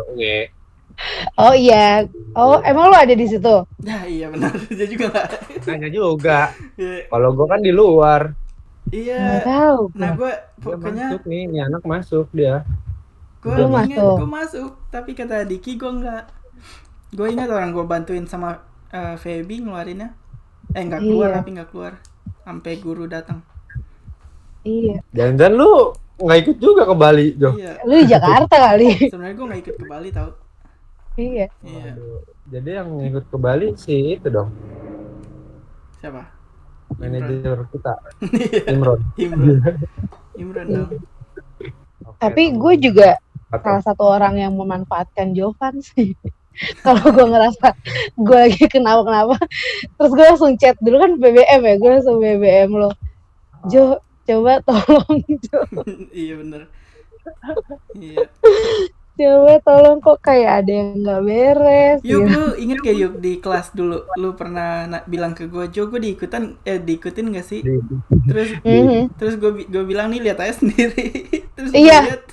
S4: Unge.
S3: Oh iya. Oh, emang lu ada di situ?
S1: Ya iya benar. Dia juga nggak.
S4: Nanya juga.
S1: Iya.
S4: Kalau gua kan di luar.
S1: Iya.
S3: Nggak tahu.
S1: Nah gue
S4: Dia
S1: pokoknya
S4: masuk nih anak masuk dia.
S1: gue
S3: Lu
S1: ingat
S3: masuk.
S1: gue masuk, tapi kata Diki gue nggak. Gue ingat orang gue bantuin sama Feby ngeluarinnya. Nggak keluar,
S3: Iya.
S1: tapi nggak keluar sampai guru datang.
S3: Iya.
S4: Jangan lu nggak ikut juga ke Bali, Jo.
S1: Iya.
S3: Lu di Jakarta kali.
S1: Sebenarnya gue nggak ikut ke Bali tau.
S3: Iya.
S1: Iya.
S4: Waduh. Jadi yang ikut ke Bali sih itu dong,
S1: Siapa?
S4: manajer kita,
S1: Iya.
S4: Imron.
S1: Imron dong.
S4: Oke,
S3: Tapi
S4: teman.
S3: gue juga
S4: Atau-
S3: salah satu orang yang memanfaatkan Jovan sih. Kalau gue ngerasa gue lagi kenapa-kenapa, terus gue langsung chat dulu kan BBM ya, gue langsung BBM lo, Jo, coba tolong Jo,
S1: Iya bener. Iya.
S3: coba tolong kok kayak ada yang nggak beres.
S1: Yuk,
S3: gitu.
S1: lu inget gak Yuk di kelas dulu lu pernah bilang ke gue, Jo, gue diikutin gak sih? Terus gue bilang nih, lihat aja sendiri. Terus gue
S3: Iya.
S1: lihat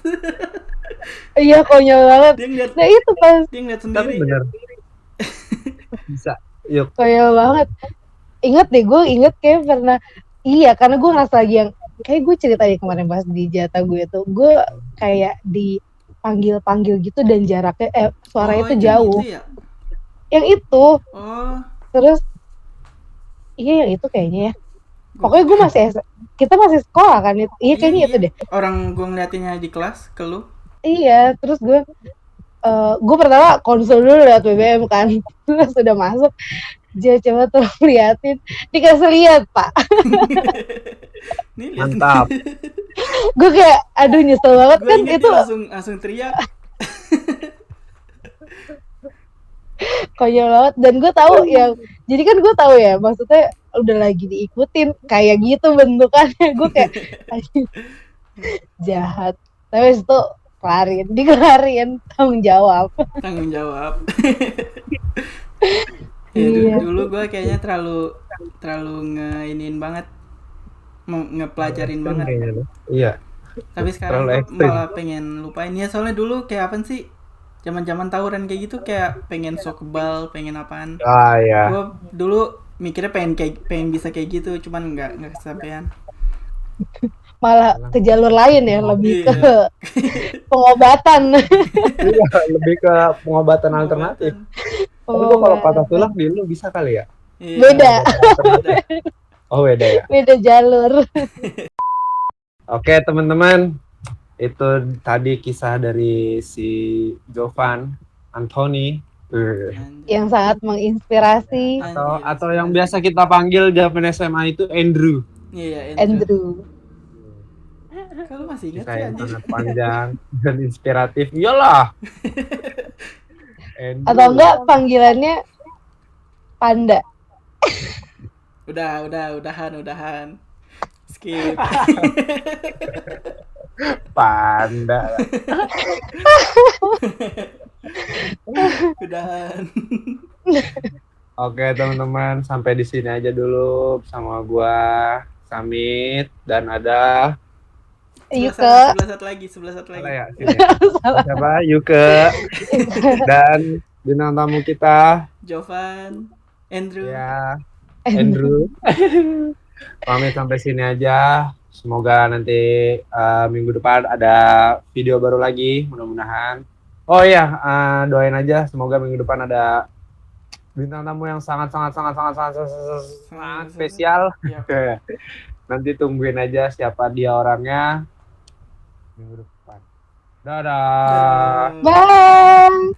S3: Iya, konyol banget.
S1: dia ngeliat
S3: Nah itu pas
S1: dia ngeliat
S4: Tapi
S1: sendiri.
S4: bener. Bisa. Yuk.
S3: konyol banget. Ingat deh, gue inget kayak pernah. Iya, karena gue ngerasa lagi yang kayak gue ceritain kemarin pas di jatah gue tuh, gue kayak dipanggil gitu dan jaraknya suaranya tuh
S1: itu
S3: jauh.
S1: Itu ya?
S3: Yang itu
S1: Oh,
S3: terus iya yang itu kayaknya ya. Pokoknya gue kita masih sekolah kan itu. Iya kayaknya itu deh.
S1: Orang gue ngeliatinnya di kelas ke lu.
S3: Iya, terus gue pertama konsul dulu liat BBM kan. Terus sudah masuk. Coba tolong liatin. Dikasih lihat, Pak.
S1: Nih lihat.
S4: Mantap.
S3: Gue kayak aduh nyesel banget
S1: Gue
S3: kan
S1: inget
S3: itu
S1: dia langsung teriak.
S3: konyol banget dan gue tahu yang jadi kan gue tahu ya maksudnya udah lagi diikutin kayak gitu bentukannya. Gue kayak "Anjing, jahat." Tapi itu dikelarin tanggung jawab.
S1: Tanggung jawab.
S3: Iya.
S1: Dulu gue kayaknya terlalu ngeinin banget, ngepelajarin banget.
S4: Kayaknya lu. Iya.
S1: Tapi sekarang
S4: Terlalu
S1: gue
S4: ekstrim.
S1: malah pengen lupain ya, soalnya dulu kayak apa sih, zaman tawuran kayak gitu, kayak pengen sok kebal, pengen apaan.
S4: Ah ya.
S1: Gue dulu mikirnya pengen bisa kayak gitu, cuman nggak kesampaian.
S3: Malah ke jalur lain ya, lebih
S1: Iya.
S3: ke pengobatan.
S4: Iya, lebih ke pengobatan alternatif. Tapi gua kalau patah tulang di lu bisa kali ya?
S1: Iya.
S3: Beda.
S4: Oh beda ya.
S3: Beda jalur.
S4: Oke teman-teman, itu tadi kisah dari si Jovan Anthony.
S3: Yang sangat menginspirasi.
S4: Atau yang biasa kita panggil zaman SMA itu Andrew.
S1: Iya,
S3: Andrew.
S1: Kalau masih ingat
S4: Kisah
S1: sih
S4: yang
S1: anjir.
S4: sangat panjang dan inspiratif. Iyalah. Andrew.
S3: Atau enggak panggilannya Panda.
S1: Udahan. Skip.
S2: Panda.
S1: Udahan.
S2: Oke teman-teman, sampai di sini aja dulu sama gua Samit dan ada
S1: Sebelah satu lagi.
S2: apa ya sini ya? Siapa? Yuke dan bintang tamu kita
S1: Jovan, Andrew.
S2: ya Andrew. Pamit sampai sini aja. Semoga nanti minggu depan ada video baru lagi, mudah-mudahan. Oh iya, doain aja semoga minggu depan ada bintang tamu yang sangat spesial.
S1: Yap.
S2: Nanti tungguin aja siapa dia orangnya minggu depan. Dadah.
S3: Bye.